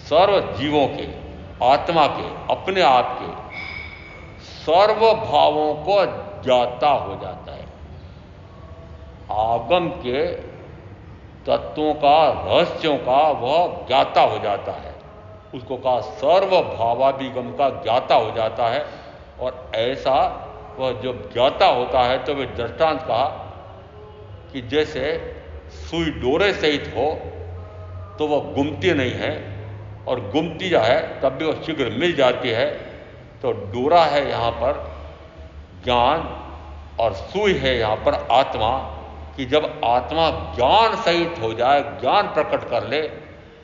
सर्व जीवों के, आत्मा के, अपने आप के सर्व भावों को ज्ञाता हो जाता है। आगम के तत्वों का, रहस्यों का वह ज्ञाता हो जाता है। उसको कहा सर्व भावाभिगम का ज्ञाता हो जाता है। और ऐसा वह जब ज्ञाता होता है तो वह दृष्टांत कहा कि जैसे सुई डोरे सहित हो तो वह गुमती नहीं है, और गुमती जो है तब भी वो शीघ्र मिल जाती है। तो डोरा है यहाँ पर ज्ञान और सुई है यहाँ पर आत्मा, कि जब आत्मा ज्ञान सहित हो जाए, ज्ञान प्रकट कर ले,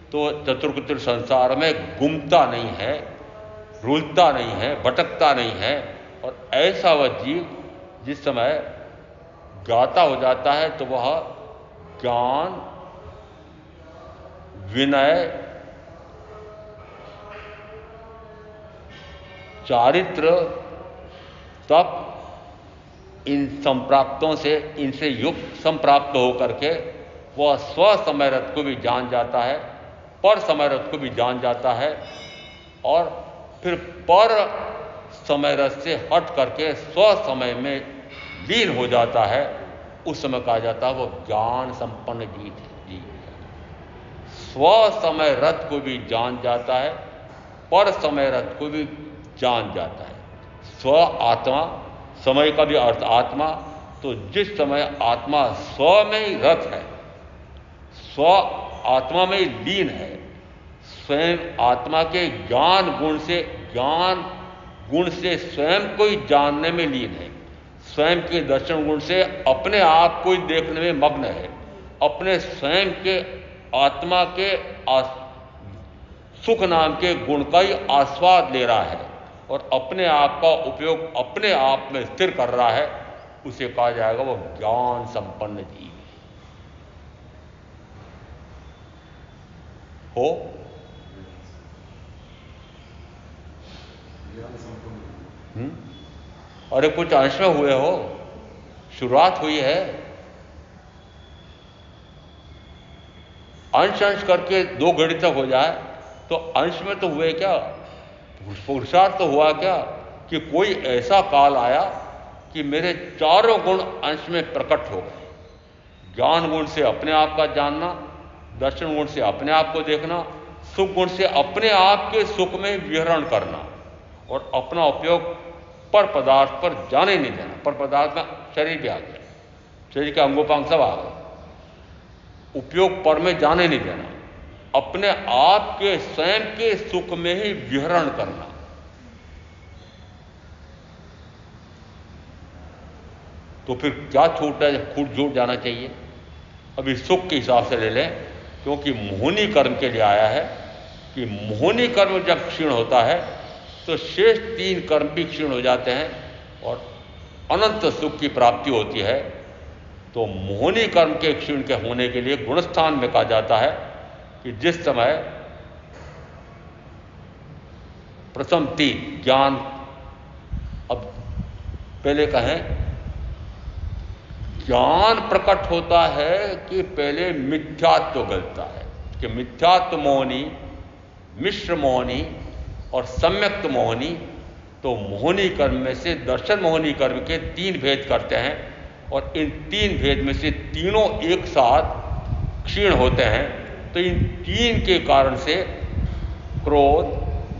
तो चतुर्कुत्र संसार में गुमता नहीं है, रुलता नहीं है, भटकता नहीं है। और ऐसा वह जीव जिस समय ज्ञाता हो जाता है तो वह ज्ञान, विनय, चारित्र, तप, इन संप्राप्तों से, इनसे युक्त संप्राप्त होकर के वह स्व समयरथ को भी जान जाता है, पर समयरथ को भी जान जाता है, और फिर पर समयरथ से हट करके स्व समय में लीन हो जाता है। उस समय कहा जाता है वो ज्ञान संपन्न जीव। स्व समय रथ को भी जान जाता है, पर समय रथ को भी जान जाता है। स्व आत्मा, समय का भी अर्थ आत्मा, तो जिस समय आत्मा स्व में ही रथ है, स्व आत्मा में ही लीन है, स्वयं आत्मा के ज्ञान गुण से स्वयं को ही जानने में लीन है, स्वयं के दर्शन गुण से अपने आप को ही देखने में मग्न है, अपने स्वयं के आत्मा के सुख नाम के गुण का ही आस्वाद ले रहा है और अपने आप का उपयोग अपने आप में स्थिर कर रहा है, उसे कहा जाएगा वो ज्ञान संपन्न जीव हो। अरे कुछ अंश में हुए हो, शुरुआत हुई है, अंश अंश करके 2 घड़ी तक हो जाए तो अंश में तो हुए क्या, पुरुषार्थ तो हुआ क्या कि कोई ऐसा काल आया कि मेरे चारों गुण अंश में प्रकट हो गए। ज्ञान गुण से अपने आप का जानना, दर्शन गुण से अपने आप को देखना, सुख गुण से अपने आप के सुख में विहरण करना, और अपना उपयोग पर पदार्थ पर जाने नहीं देना। पर पदार्थ में शरीर भी आ गया, शरीर के अंगोपांग सब आ गए, उपयोग पर में जाने नहीं देना, अपने आप के स्वयं के सुख में ही विहरण करना। तो फिर क्या छूट जाना चाहिए। अभी सुख के हिसाब से ले लें, क्योंकि मोहनी कर्म के लिए आया है कि मोहनी कर्म जब क्षीण होता है तो शेष 3 कर्म भी क्षीण हो जाते हैं और अनंत सुख की प्राप्ति होती है। तो मोहनी कर्म के क्षीण के होने के लिए गुणस्थान में कहा जाता है कि जिस समय प्रथम 3 ज्ञान, अब पहले कहें ज्ञान प्रकट होता है कि पहले मिथ्यात्व गलता है, कि मिथ्यात्व मोहनी, मिश्र मोहनी और सम्यक्त मोहनी। तो मोहनी कर्म में से दर्शन मोहनी कर्म के 3 भेद करते हैं और इन 3 भेद में से तीनों एक साथ क्षीण होते हैं। तो इन 3 के कारण से क्रोध,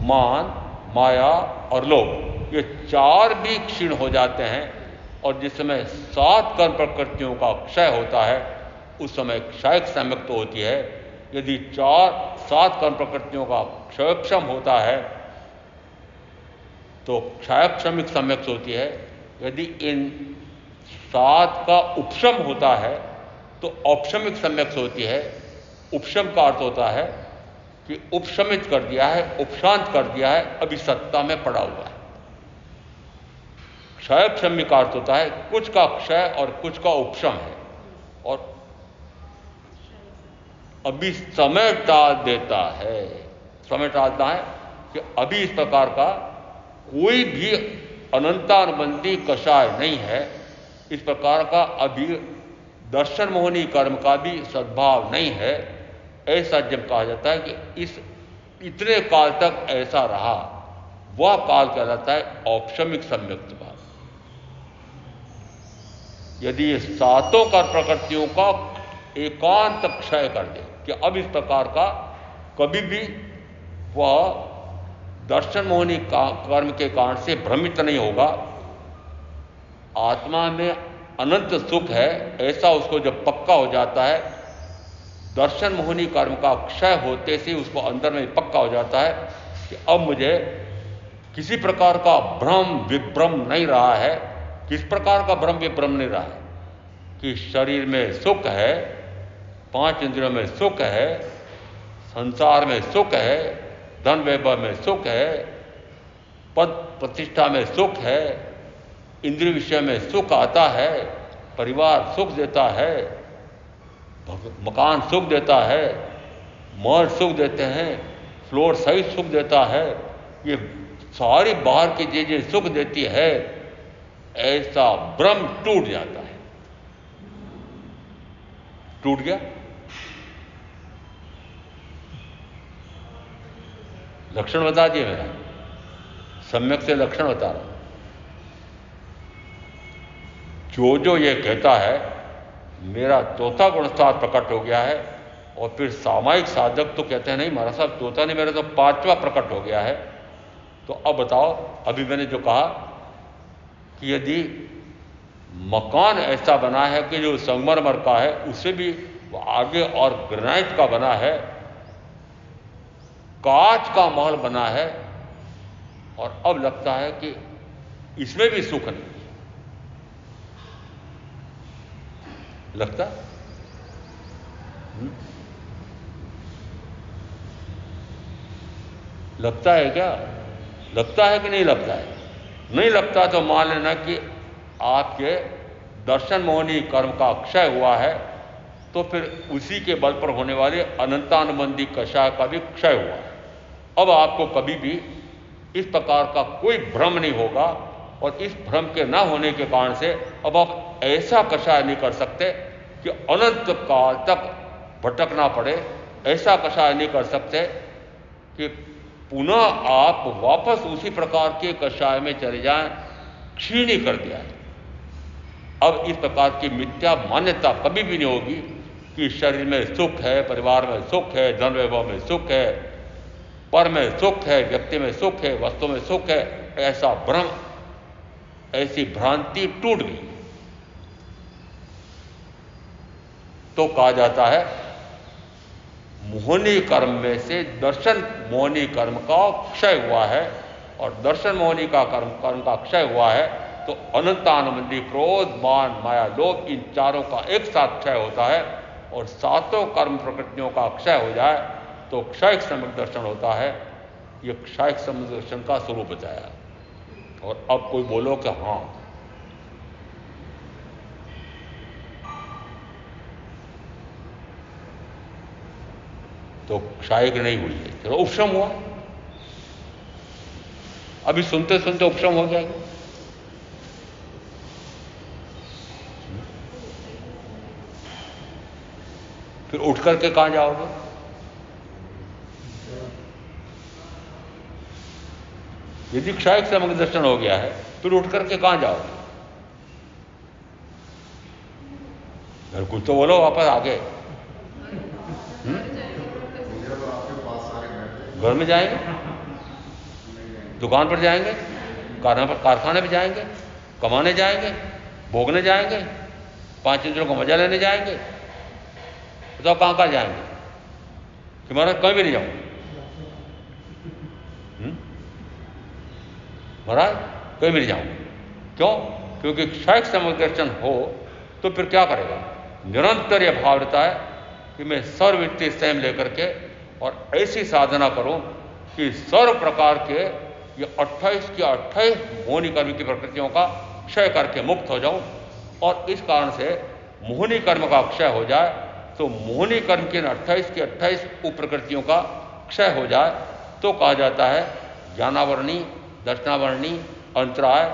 मान, माया और लोभ, ये 4 भी क्षीण हो जाते हैं। और जिस समय 7 कर्म प्रकृतियों का क्षय होता है उस समय क्षय सम्यक्त होती है। यदि 7 कर्म प्रकृतियों का क्षयक्षम होता है तो क्षयक्षमिक सम्यक्त होती है। यदि इन 7 का उपशम होता है तो औपशमिक सम्यक्त होती है। उपशम का अर्थ होता है कि उपशमित कर दिया है, उपशांत कर दिया है, अभी सत्ता में पड़ा हुआ है। क्षयक्षमिक का अर्थ होता है कुछ का क्षय और कुछ का उपशम है, और अभी समय टाल देता है। समय टालता है कि अभी इस प्रकार का कोई भी अनंतानुबंधी कषाय नहीं है, इस प्रकार का अभी दर्शन मोहनी कर्म का भी सद्भाव नहीं है। ऐसा जब कहा जाता है कि इस इतने काल तक ऐसा रहा, वह काल कहलाता है औपशमिक सम्यक्त भाव। यदि ये 7 कर्म प्रकृतियों का एकांत क्षय कर दे कि अब इस प्रकार का कभी भी वह दर्शन मोहनी कर्म के कारण से भ्रमित नहीं होगा, आत्मा में अनंत सुख है, ऐसा उसको जब पक्का हो जाता है दर्शन मोहिनी कर्म का क्षय होते से उसको अंदर में पक्का हो जाता है कि अब मुझे किसी प्रकार का भ्रम विभ्रम नहीं रहा है। किस प्रकार का भ्रम विभ्रम नहीं रहा है कि शरीर में सुख है, 5 इंद्रियों में सुख है, संसार में सुख है, धन वैभव में सुख है, पद प्रतिष्ठा में सुख है, इंद्रिय विषय में सुख आता है, परिवार सुख देता है, मकान सुख देता है, महल सुख देते हैं, फ्लोर सहित सुख देता है, ये सारी बाहर की चीजें सुख देती है, ऐसा भ्रम टूट जाता है। टूट गया। लक्षण बता दिए मेरा, सम्यक से लक्षण बता रहा हूं। जो जो ये कहता है मेरा चौथा गुणस्तार प्रकट हो गया है, और फिर सामायिक साधक तो कहते हैं नहीं महाराज साहब चौथा नहीं, मेरा तो 5वां प्रकट हो गया है। तो अब बताओ, अभी मैंने जो कहा कि यदि मकान ऐसा बना है कि जो संगमरमर का है, उससे भी आगे और ग्रेनाइट का बना है, कांच का महल बना है, और अब लगता है कि इसमें भी सुख नहीं लगता। लगता है क्या? लगता है कि नहीं लगता है? नहीं लगता तो मान लेना कि आपके दर्शन मोहनी कर्म का क्षय हुआ है, तो फिर उसी के बल पर होने वाले अनंतानुबंधी कषाय का भी क्षय हुआ है। अब आपको कभी भी इस प्रकार का कोई भ्रम नहीं होगा, और इस भ्रम के न होने के कारण से अब आप ऐसा कषाय नहीं कर सकते कि अनंत काल तक भटकना पड़े। ऐसा कषाय नहीं कर सकते कि पुनः आप वापस उसी प्रकार के कषाय में चले जाएं, क्षीण ही कर दिया है। अब इस प्रकार की मिथ्या मान्यता कभी भी नहीं होगी कि शरीर में सुख है, परिवार में सुख है, धन वैभव में सुख है, पर में सुख है, व्यक्ति में सुख है, वस्तु में सुख है। ऐसा भ्रम, ऐसी भ्रांति टूट गई तो कहा जाता है मोहनी कर्म में से दर्शन मोहनी कर्म का क्षय हुआ है, और दर्शन मोहनी का कर्म का क्षय हुआ है तो अनंतानुबंधी क्रोध मान माया लोभ इन चारों का एक साथ क्षय होता है, और सातों कर्म प्रकृतियों का क्षय हो जाए तो क्षयिक सम्यक दर्शन होता है। ये क्षयिक सम्यक दर्शन का स्वरूप बताया। और अब कोई बोलो कि हाँ तो क्षयिक नहीं हुई है, चलो उपशम हुआ। अभी सुनते सुनते उपशम हो जाएगा। फिर उठ करके कहां जाओगे? यदि क्षयिक सम्यक दर्शन हो गया है फिर उठ करके कहां जाओगे? घर कुछ तो बोलो, वापस आगे। घर में जाएंगे, दुकान पर जाएंगे, कारखाने पर जाएंगे, कमाने जाएंगे, भोगने जाएंगे, 5 इंद्रियों का मजा लेने जाएंगे, तो कहां कहां जाएंगे? कि महाराज कहीं भी नहीं जाऊंगा। महाराज कहीं भी नहीं जाऊंगा। क्यों? क्योंकि क्षयिक सम्यक दर्शन हो तो फिर क्या करेगा? निरंतर यह भाव रहता है कि मैं सर्ववित्तीय संयम लेकर के और ऐसी साधना करूं कि सर्व प्रकार के ये 28 की 28 मोहनी कर्म की प्रकृतियों का क्षय करके मुक्त हो जाऊं, और इस कारण से मोहनी कर्म का क्षय हो जाए तो मोहनी कर्म की 28 की 28 उप्रकृतियों का क्षय हो जाए तो कहा जाता है ज्ञानावरणी, दर्शनावरणी, अंतराय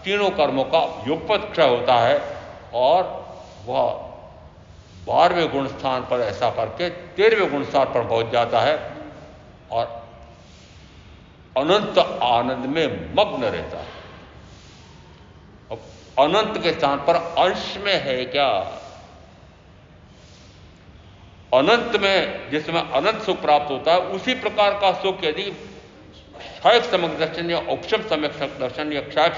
तीनों कर्मों का युगपत क्षय होता है, और वह 12वें गुण स्थान पर ऐसा करके 13वें गुण स्थान पर पहुंच जाता है और अनंत आनंद में मग्न रहता है। अब अनंत के स्थान पर अंश में है क्या? अनंत में जिसमें अनंत सुख प्राप्त होता है उसी प्रकार का सुख यदि क्षयिक सम्यक दर्शन या उपशम सम्यक दर्शन या क्षयिक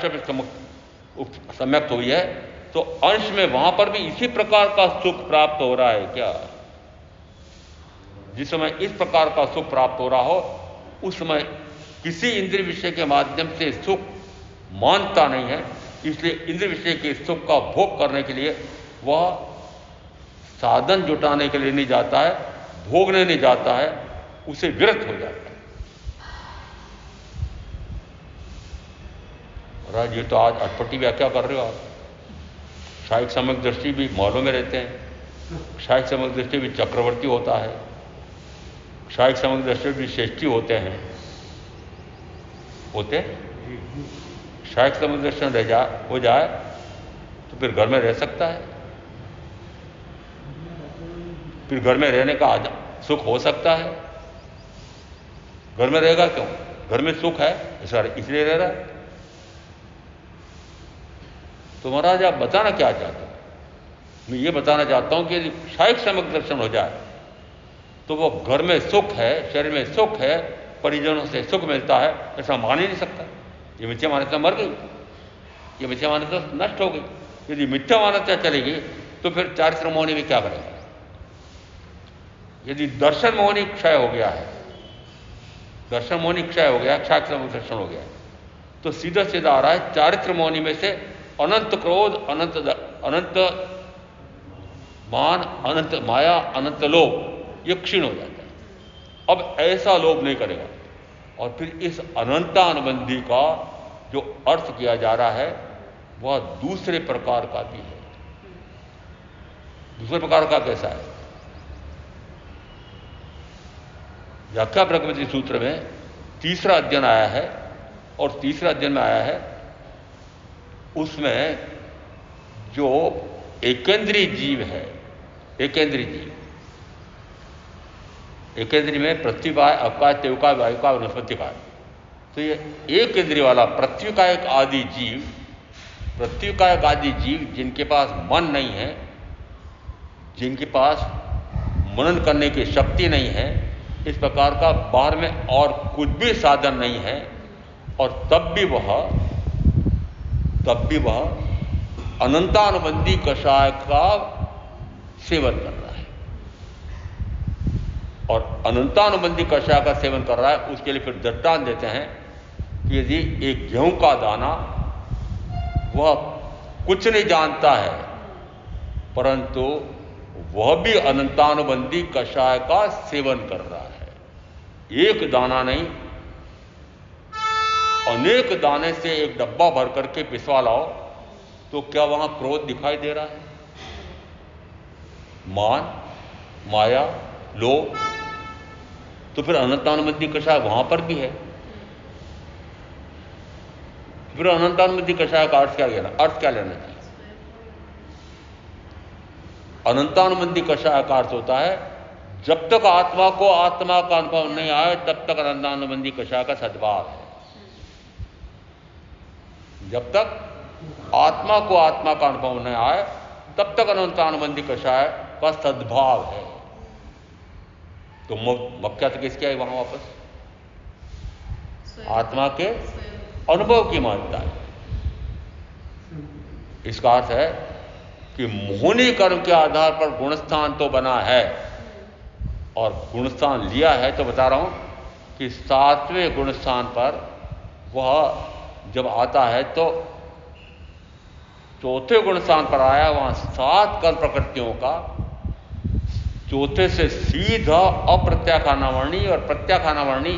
सम्यक हुई है तो अंश में वहां पर भी इसी प्रकार का सुख प्राप्त हो रहा है क्या? जिस समय इस प्रकार का सुख प्राप्त हो रहा हो, उस समय किसी इंद्रिय विषय के माध्यम से सुख मानता नहीं है, इसलिए इंद्रिय विषय के सुख का भोग करने के लिए वह साधन जुटाने के लिए नहीं जाता है, भोगने नहीं जाता है, उसे विरक्त हो जाता है। महाराज ये तो आज अटपटी व्याख्या कर रहे हो आप। शायद समग्र दृष्टि भी मौलों में रहते हैं, शायद समग्र दृष्टि भी चक्रवर्ती होता है, शायद समग्र दृष्टि भी श्रेष्ठी होते हैं, शायद समग्र दृष्टि हो जाए तो फिर घर में रह सकता है, फिर घर में रहने का सुख हो सकता है। घर में रहेगा क्यों? घर में सुख है इसलिए रह रहा है। तो महाराज आप बताना क्या चाहते हो? मैं ये बताना चाहता हूं कि यदि शायद समग्र दर्शन हो जाए तो वो घर में सुख है, शरीर में सुख है, परिजनों से सुख मिलता है, ऐसा मान ही नहीं सकता। ये मिथ्या मान्यता मर गई, ये मिथ्या मान्यता नष्ट हो गई। यदि मिथ्या मान्यता चलेगी तो फिर चारित्र मोहनी भी क्या करेगा? यदि दर्शन मोहनी क्षय हो गया है, दर्शन मोहनी क्षय हो गया, क्षय दर्शन हो गया, तो सीधा सीधा आ रहा है चारित्र मोहनी में से अनंत क्रोध, अनंत मान, अनंत माया, अनंत लोभ, ये क्षीण हो जाता है। अब ऐसा लोभ नहीं करेगा। और फिर इस अनंतानुबंधी का जो अर्थ किया जा रहा है वह दूसरे प्रकार का भी है। दूसरे प्रकार का कैसा है? व्याख्या प्रकृति सूत्र में तीसरा अध्ययन आया है, और तीसरा अध्ययन में आया है उसमें जो एकेंद्रीय जीव है, एकेंद्रीय जीव, एकेंद्रीय में पृथ्वीकाय, अवकाश, तेवकाय, वायुकाय, वनस्पतिकाय, तो ये एक इंद्रिय वाला पृथ्वीकाय आदि जीव, पृथ्वीकाय आदि जीव जिनके पास मन नहीं है, जिनके पास मनन करने की शक्ति नहीं है, इस प्रकार का बाहर में और कुछ भी साधन नहीं है, और तब भी वह अनंतानुबंधी कषाय का सेवन कर रहा है। और अनंतानुबंधी कषाय का सेवन कर रहा है, उसके लिए फिर दृष्टांत देते हैं कि यदि एक गेहूं का दाना, वह कुछ नहीं जानता है, परंतु वह भी अनंतानुबंधी कषाय का सेवन कर रहा है। एक दाना नहीं, अनेक दाने से एक डब्बा भर करके पिसवा लाओ, तो क्या वहां क्रोध दिखाई दे रहा है? मान, माया, लोभ, तो फिर अनंतानुबंधी कषाय वहां पर भी है। फिर अनंतानुबंधी कषाय का अर्थ क्या लेना? अर्थ क्या लेना चाहिए? अनंतानुबंधी कषाय का अर्थ होता है जब तक आत्मा को आत्मा का अनुभव नहीं आए तब तक अनंतानुबंधी कषाय का सद्भाव है। जब तक आत्मा को आत्मा का अनुभव नहीं आए तब तक अनंतानुबंधी कषाय का सद्भाव है। तो मक्या तो किसकी आई वहां वापस? आत्मा के अनुभव की मान्यता है। इसका अर्थ है कि मोहनी कर्म के आधार पर गुणस्थान तो बना है, और गुणस्थान लिया है, तो बता रहा हूं कि 7वें गुणस्थान पर वह जब आता है तो 4थे गुणस्थान पर आया, वहां 7 कर्म प्रकृतियों का 4थे से सीधा अप्रत्याखानावर्णी और प्रत्याखानावर्णी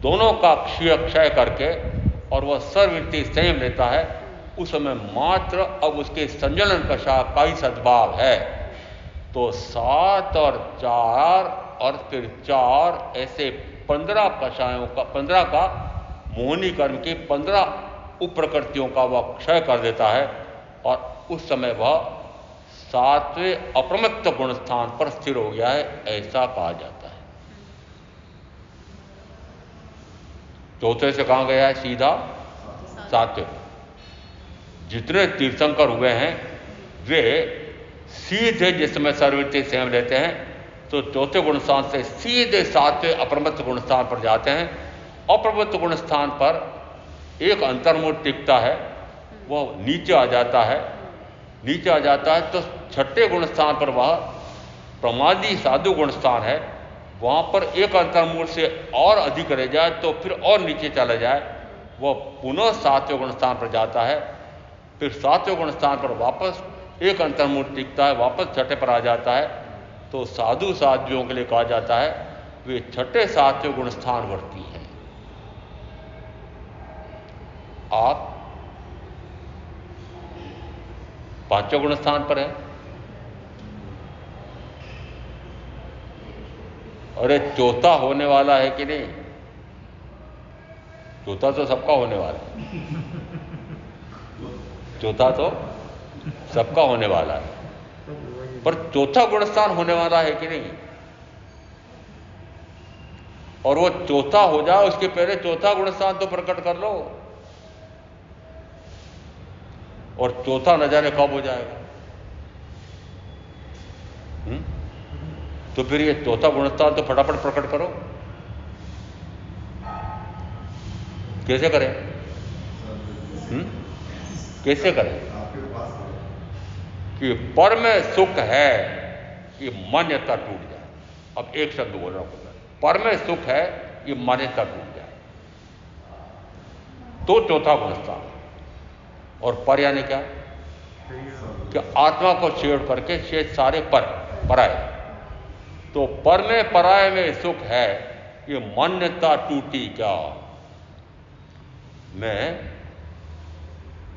दोनों का क्षय करके और वह सर्ववृत्ति संयम लेता है। उस समय मात्र अब उसके संजलन कषाय का ही सद्भाव है। तो 7 और 4 और फिर 4 ऐसे 15 कषायों का, 15 का मोहनी कर्म की 15 उपप्रकृतियों का वह क्षय कर देता है, और उस समय वह 7वें अप्रमत्त गुण स्थान पर स्थिर हो गया है, ऐसा कहा जाता है। 4थे से कहां गया है? सीधा 7वें। जितने तीर्थंकर हुए हैं वे सीधे जिस समय सर्ववृत्ति संयम लेते हैं तो 4थे गुण स्थान से सीधे 7वें अप्रमत्त गुण स्थान पर जाते हैं। अप्रमत्त गुण स्थान पर एक अंतर्मुख टिकता है, वह नीचे आ जाता है। नीचे आ जाता है तो 6ठे गुण स्थान पर वह प्रमादी साधु गुण स्थान है, वहां पर एक अंतर्मूल से और अधिक रह जाए तो फिर और नीचे चला जाए, वह पुनः सातवें गुण स्थान पर जाता है, फिर सातवें गुण स्थान पर वापस एक अंतर्मूल टिकता है, वापस छठे पर आ जाता है। तो साधु साध्वियों के लिए कहा जाता है वे छठे सातवें गुण स्थान वर्ती हैं। आप पांचवें गुण स्थान पर है। अरे चौथा होने वाला है कि नहीं? चौथा तो सबका होने वाला है, चौथा तो सबका होने वाला है, पर चौथा गुण स्थान होने वाला है कि नहीं? और वो चौथा हो जाए उसके पहले चौथा गुण स्थान तो प्रकट कर लो, और चौथा न जाने कब हो जाएगा। तो फिर ये चौथा गुण स्थान तो फटाफट प्रकट करो। कैसे करें? कैसे करें कि पर में सुख है ये मान्यता टूट जाए। अब एक शब्द बोल रहा हूं, पर में सुख है ये मान्यता टूट जाए तो चौथा गुण स्थान। और पर यानी क्या? कि आत्मा को छेड़ करके शेष सारे पराए। तो पर में पराये में सुख है ये मान्यता टूटी क्या? मैं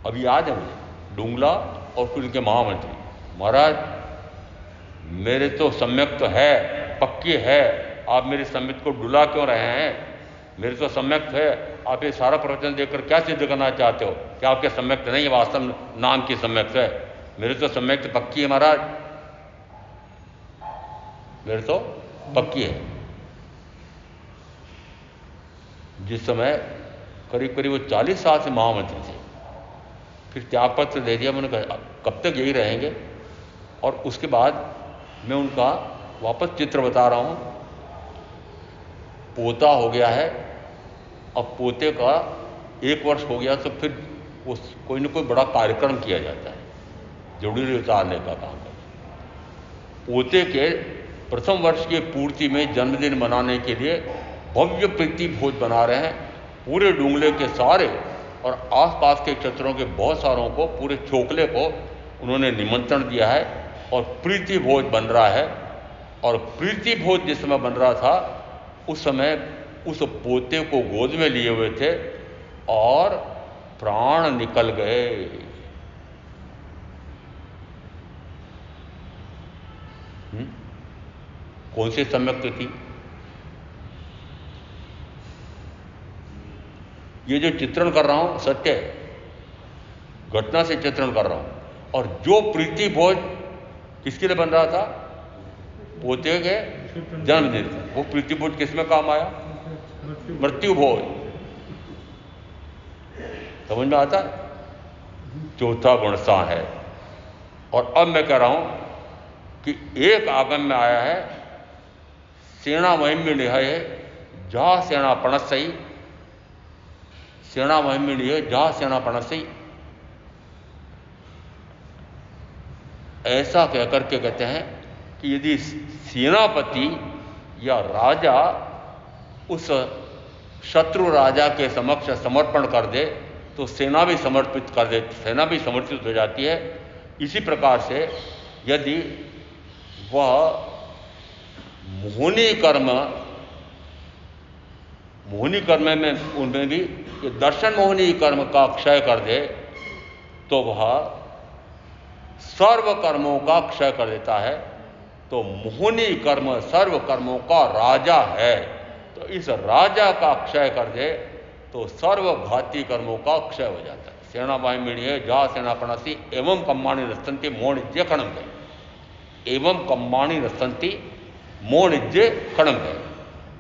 अभी याद है मुझे डुंगला और फिर उनके महामंत्री, महाराज मेरे तो सम्यक तो है, पक्की है, आप मेरी सम्यक को डुला क्यों रहे हैं? मेरे तो सम्यक है, आप ये सारा प्रवचन देखकर क्या सिद्ध करना चाहते हो कि आपके सम्यक नहीं है, वास्तव नाम की सम्यक है। मेरे तो सम्यक पक्की है महाराज, मेरे तो पक्की है। जिस समय करीब करीब वो 40 साल से महामंत्री थे, फिर त्यागपत्र दे दिया। मैंने कहा कब तक यही रहेंगे? और उसके बाद मैं उनका वापस चित्र बता रहा हूं। पोता हो गया है, अब पोते का 1 वर्ष हो गया तो फिर वो कोई ना कोई बड़ा कार्यक्रम किया जाता है, जरूरी उतारने का काम है। पोते के प्रथम वर्ष की पूर्ति में जन्मदिन मनाने के लिए भव्य प्रीति भोज बना रहे हैं। पूरे डुंगले के सारे और आसपास के क्षेत्रों के बहुत सारों को, पूरे छोकले को उन्होंने निमंत्रण दिया है और प्रीति भोज बन रहा है। और प्रीति भोज जिस समय बन रहा था उस समय उस पोते को गोद में लिए हुए थे और प्राण निकल गए। कौन सी सम्यक थी? ये जो चित्रण कर रहा हूं सत्य है, घटना से चित्रण कर रहा हूं। और जो प्रीति भोज किसके लिए बन रहा था? पोते के जन्मदिन। वो प्रीति भोज किसमें काम आया? मृत्यु भोज। समझ में आता? चौथा गुण स्थान है। और अब मैं कह रहा हूं कि एक आगम में आया है, सेना महिमिनी है जहां सेना पणसई, सेना महिमिनी है जहां सेना पणसई। ऐसा कहकर के कहते हैं कि यदि सेनापति या राजा उस शत्रु राजा के समक्ष समर्पण कर दे तो सेना भी समर्पित कर दे, सेना भी समर्पित हो जाती है। इसी प्रकार से यदि वह मोहनी कर्म में उनमें भी दर्शन मोहनी कर्म का क्षय कर दे तो वह सर्व कर्मों का क्षय कर देता है। तो मोहनी कर्म सर्व कर्मों का राजा है, तो इस राजा का क्षय कर दे तो सर्वघाती कर्मों का क्षय हो जाता है। सेना महिमिनी जहां सेना पणसी एवं कम्माणि रसंति मोणिज्य खणम गए, एवं कम्माणि रसंति मोणिज्य खणम गए।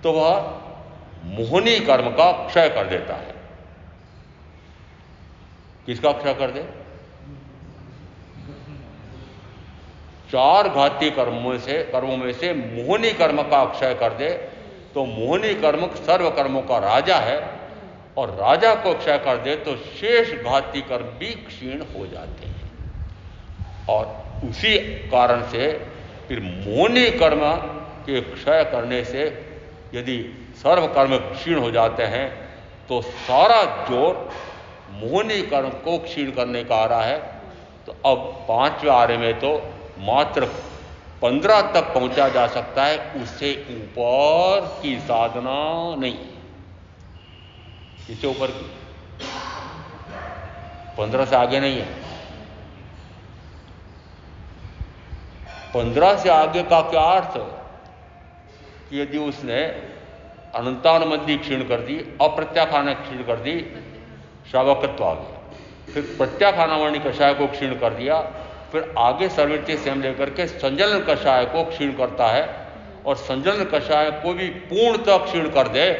तो वह मोहनी कर्म का क्षय कर देता है। किसका क्षय कर दे? 4 घाती कर्मों में से मोहनी कर्म का क्षय कर दे तो मोहनी कर्म सर्व कर्मों का राजा है, और राजा को क्षय कर दे तो शेष घाती कर्म भी क्षीण हो जाते हैं। और उसी कारण से फिर मोहनी कर्म के क्षय करने से यदि सर्व कर्म क्षीण हो जाते हैं तो सारा जोर मोहनी कर्म को क्षीण करने का आ रहा है। तो अब 5वें आर्य में तो मात्र 15 तक पहुंचा जा सकता है, उससे ऊपर की साधना नहीं। इससे ऊपर की 15 से आगे नहीं है। 15 से आगे का क्या अर्थ कि यदि उसने अनंतानुबंधी क्षीण कर दी, अप्रत्याखान क्षीण कर दी, श्रावकत्व आ गया। फिर प्रत्याखानावर्णी कषाय को क्षीण कर दिया, फिर आगे सर्वृत्ति संयम लेकर के संजलन कषाय को क्षीण करता है, और संजलन कषाय को भी पूर्णतः क्षीण कर दे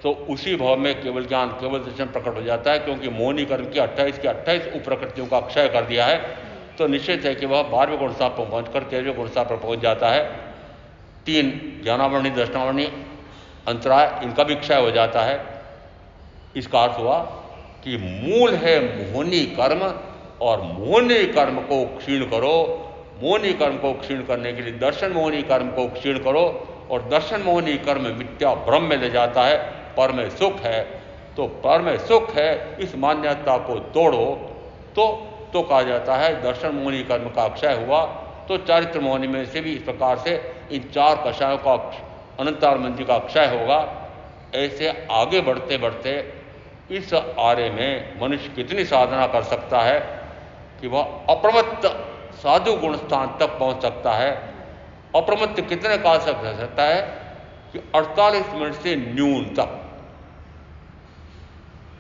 तो उसी भाव में केवल ज्ञान, केवल दर्शन प्रकट हो जाता है। क्योंकि मोहनी कर्म की 28 की 28 उपप्रकृतियों का क्षय कर दिया है, तो निश्चित है कि वह 12वें गुणस्थान पर पहुंचकर 13वें गुणस्थान पर पहुंच जाता है। 3 ज्ञानावर्णी, दर्शनावर्णी, अंतराय, इनका भी क्षय हो जाता है। इसका अर्थ हुआ कि मूल है मोहनी कर्म, और मोहनी कर्म को क्षीण करो। मोहनी कर्म को क्षीण करने के लिए दर्शन मोहनी कर्म को क्षीण करो, और दर्शन मोहनी कर्म मिथ्या भ्रम में ले जाता है। पर में सुख है, तो पर में सुख है इस मान्यता को तोड़ो तो कहा जाता है दर्शन मोहनी कर्म का क्षय हुआ। तो चारित्र मोहनी में से भी इस प्रकार से इन 4 कषायों का अनंतानुबंधी का क्षय होगा। ऐसे आगे बढ़ते बढ़ते इस आर्य में मनुष्य कितनी साधना कर सकता है कि वह अप्रमत्त साधु गुण स्थान तक पहुंच सकता है। अप्रमत्त कितने काल तक रह सकता है कि 48 मिनट से न्यूनतम,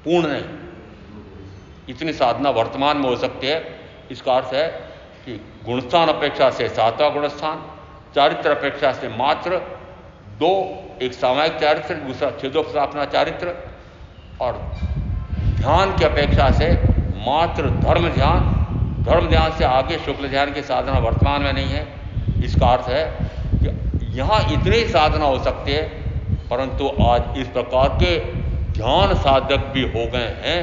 पूर्ण नहीं। इतनी साधना वर्तमान में हो सकती है। इसका अर्थ है कि गुणस्थान अपेक्षा से 7वां गुणस्थान, चारित्र अपेक्षा से मात्र 2, एक सामायिक चारित्र, दूसरा छेदोपस्थापना चारित्र, और ध्यान की अपेक्षा से मात्र धर्म ध्यान। धर्म ध्यान से आगे शुक्ल ध्यान की साधना वर्तमान में नहीं है। इसका अर्थ है कि यहाँ इतनी साधना हो सकती है, परंतु आज इस प्रकार के ध्यान साधक भी हो गए हैं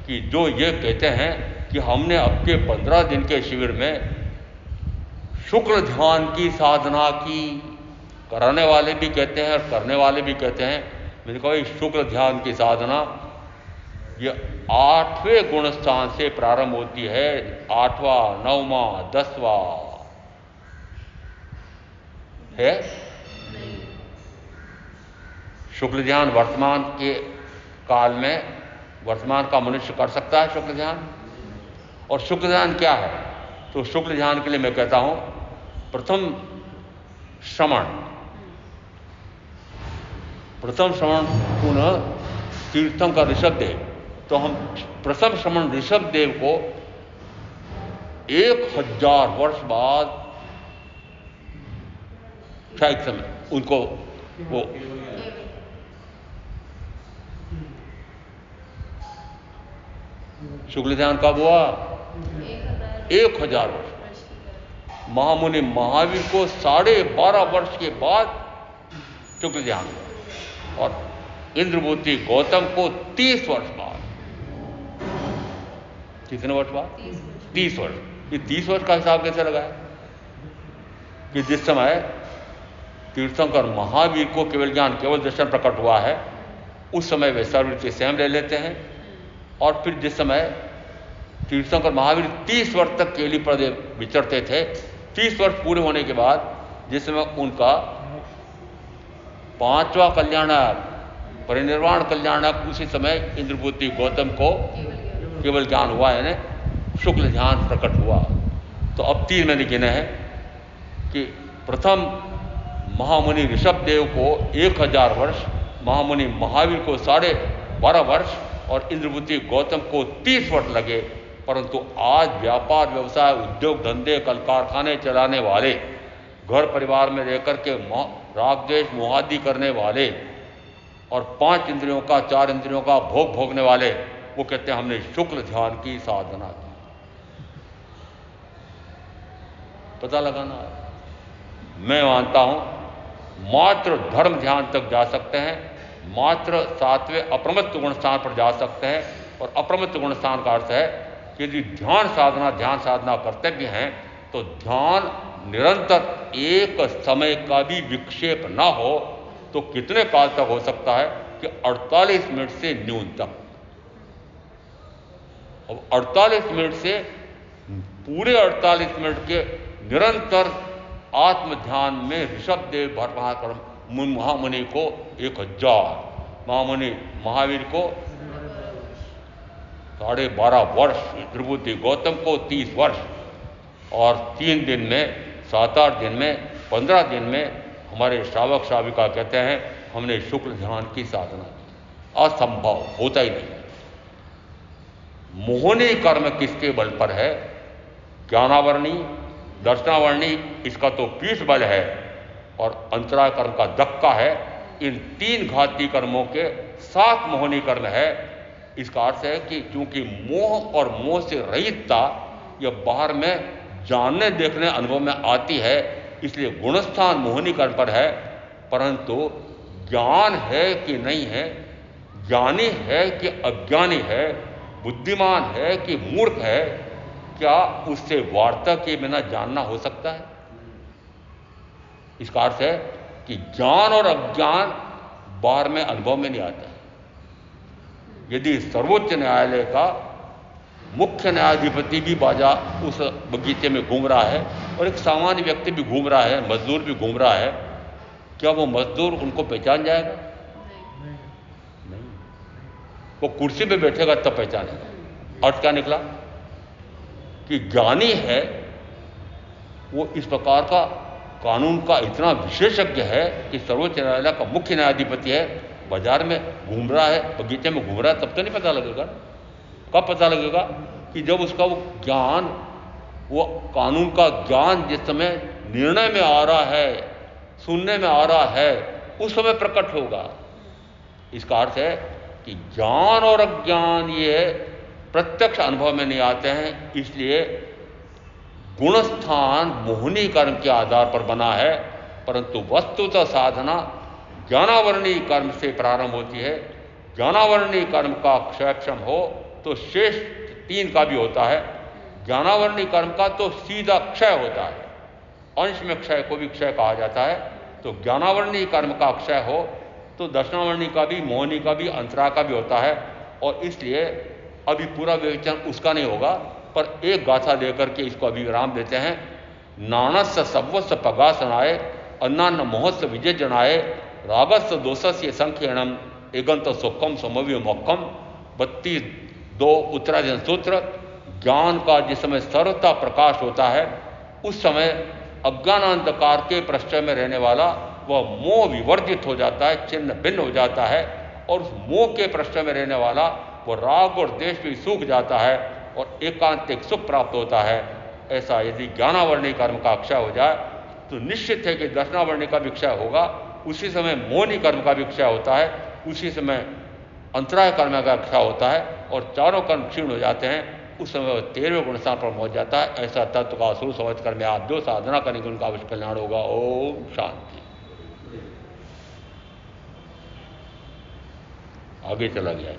कि जो ये कहते हैं कि हमने अब के 15 दिन के शिविर में शुक्ल ध्यान की साधना की। कराने वाले भी कहते हैं और करने वाले भी कहते हैं। मैंने कहा शुक्ल ध्यान की साधना ये 8वें गुण स्थान से प्रारंभ होती है। 8वां, 9वां, 10वां है। शुक्ल ध्यान वर्तमान के काल में वर्तमान का मनुष्य कर सकता है शुक्ल ध्यान। और शुक्ल ध्यान क्या है? तो शुक्ल ध्यान के लिए मैं कहता हूं प्रथम श्रवण पुनः तीर्थंकर ऋषभदेव। तो हम प्रथम श्रवण ऋषभदेव को 1000 वर्ष बाद शायद समय उनको वो शुक्ल ध्यान कब हुआ? 1000 वर्ष। महामुनि महावीर को 12.5 वर्ष के बाद शुक्ल ध्यान हुआ, और इंद्रभूति गौतम को 30 वर्ष बाद। कितने वर्ष बाद? 30 वर्ष। ये 30 वर्ष का हिसाब कैसे लगाया कि जिस समय तीर्थंकर महावीर को केवल ज्ञान, केवल दर्शन प्रकट हुआ है, उस समय वे सर्वृत्ति संयम ले लेते हैं। और फिर जिस समय तीर्थंकर महावीर 30 वर्ष तक केली पर विचरते थे, 30 वर्ष पूरे होने के बाद जिस समय उनका 5वां कल्याणक, परिनिर्वाण कल्याणक, उसी समय इंद्रभूति गौतम को केवल ज्ञान हुआ, यानी शुक्ल ध्यान प्रकट हुआ। तो अब 3 मैंने गिने हैं कि प्रथम महामुनि ऋषभदेव को 1000 वर्ष, महामुनि महावीर को 12.5 वर्ष, और इंद्रभूति गौतम को 30 वर्ष लगे। परंतु आज व्यापार, व्यवसाय, उद्योग धंधे, कल कारखाने चलाने वाले, घर परिवार में रहकर के राग द्वेष मोहादि करने वाले, और 5 इंद्रियों का, 4 इंद्रियों का भोग भोगने वाले, वो कहते हैं हमने शुक्ल ध्यान की साधना की। पता लगाना है। मैं मानता हूं मात्र धर्म ध्यान तक जा सकते हैं, मात्र 7वें अप्रमत्त गुण स्थान पर जा सकते हैं। और अप्रमत्त गुण स्थान का अर्थ है कि यदि ध्यान साधना करते भी हैं तो ध्यान निरंतर एक समय का भी विक्षेप ना हो तो कितने काल तक हो सकता है कि 48 मिनट से न्यूनतम। अब 48 मिनट से पूरे 48 मिनट के निरंतर आत्म ध्यान में ऋषभ देव भरतनाथ महामुनि को 1000, महामुनि महावीर को 12.5 वर्ष, त्रिभुति गौतम को 30 वर्ष, और 3 दिन में, 7-8 दिन में, 15 दिन में हमारे श्रावक श्राविका कहते हैं हमने शुक्ल ध्यान की साधना की। असंभव, होता ही नहीं। मोहनी कर्म किसके बल पर है? ज्ञानावरणी, दर्शनावरणी, इसका तो पीठ बल है, और अंतराय कर्म का धक्का है। इन 3 घाती कर्मों के 7 मोहनी कर्म है। इसका अर्थ है कि चूंकि मोह और मोह से रहितता यह बाहर में जानने देखने अनुभव में आती है, इसलिए गुणस्थान मोहनी कर्म पर है। परंतु ज्ञान है कि नहीं है, ज्ञानी है कि अज्ञानी है, बुद्धिमान है कि मूर्ख है, क्या उससे वार्ता के बिना जानना हो सकता है? इसका अर्थ है कि ज्ञान और अज्ञान बाहर में अनुभव में नहीं आता है। यदि सर्वोच्च न्यायालय का मुख्य न्यायाधिपति भी बाजा उस बगीचे में घूम रहा है और एक सामान्य व्यक्ति भी घूम रहा है, मजदूर भी घूम रहा है, क्या वो मजदूर उनको पहचान जाएगा? नहीं। वो कुर्सी पे बैठेगा तब पहचानेगा। अर्थ क्या निकला कि ज्ञानी है वो इस प्रकार का कानून का इतना विशेषज्ञ है कि सर्वोच्च न्यायालय का मुख्य न्यायाधिपति है, बाजार में घूम रहा है, बगीचे में घूम रहा है, तब तो नहीं पता लगेगा। कब पता लगेगा? कि जब उसका वो ज्ञान, वो कानून का ज्ञान जिस समय निर्णय में आ रहा है, सुनने में आ रहा है, उस समय प्रकट होगा। इसका अर्थ है कि ज्ञान और अज्ञान ये प्रत्यक्ष अनुभव में नहीं आते हैं, इसलिए गुणस्थान मोहनी कर्म के आधार पर बना है। परंतु वस्तुतः साधना ज्ञानावरणी कर्म से प्रारंभ होती है। ज्ञानावरणी कर्म का क्षयक्षम हो तो शेष 3 का भी होता है। ज्ञानावरणी कर्म का तो सीधा क्षय होता है, अंश में क्षय को भी क्षय कहा जाता है। तो ज्ञानावरणी कर्म का क्षय हो तो दर्शनावरणी का भी, मोहनी का भी, अंतरा का भी होता है। और इसलिए अभी पूरा विवेचन उसका नहीं होगा, पर एक गाथा देकर के इसको अभी विराम देते हैं। नाणस्य सव्वस्य पगासनाय अन्नान्न मोहस्य विजय जनाय रागस्य दोषस्य संख्यणम एगंत सुखम समव्य मोक्षम। 32 उत्तरायण सूत्र। ज्ञान का जिस समय सर्वथा प्रकाश होता है उस समय अज्ञानांधकार के प्रश्रय में रहने वाला वह मोह विवर्जित हो जाता है, छिन्न भिन्न हो जाता है, और उस मोह के प्रश्रय में रहने वाला वह राग और द्वेष भी सूख जाता है और एकांतिक सुख प्राप्त होता है। ऐसा यदि ज्ञानावरणी कर्म का क्षय हो जाए तो निश्चित है कि दर्शनावरणी का भी क्षय होगा। उसी समय मोहनी कर्म का भी क्षय होता है, उसी समय अंतराय कर्म का क्षय होता है, और चारों कर्म क्षीण हो जाते हैं। उस समय वह 13वें गुणस्थान पर पहुंच जाता है। ऐसा तत्व का असुर समझ कर में आप जो साधना करेंगे उनका अवश्य कल्याण होगा। ओम शांति। आगे चला गया है।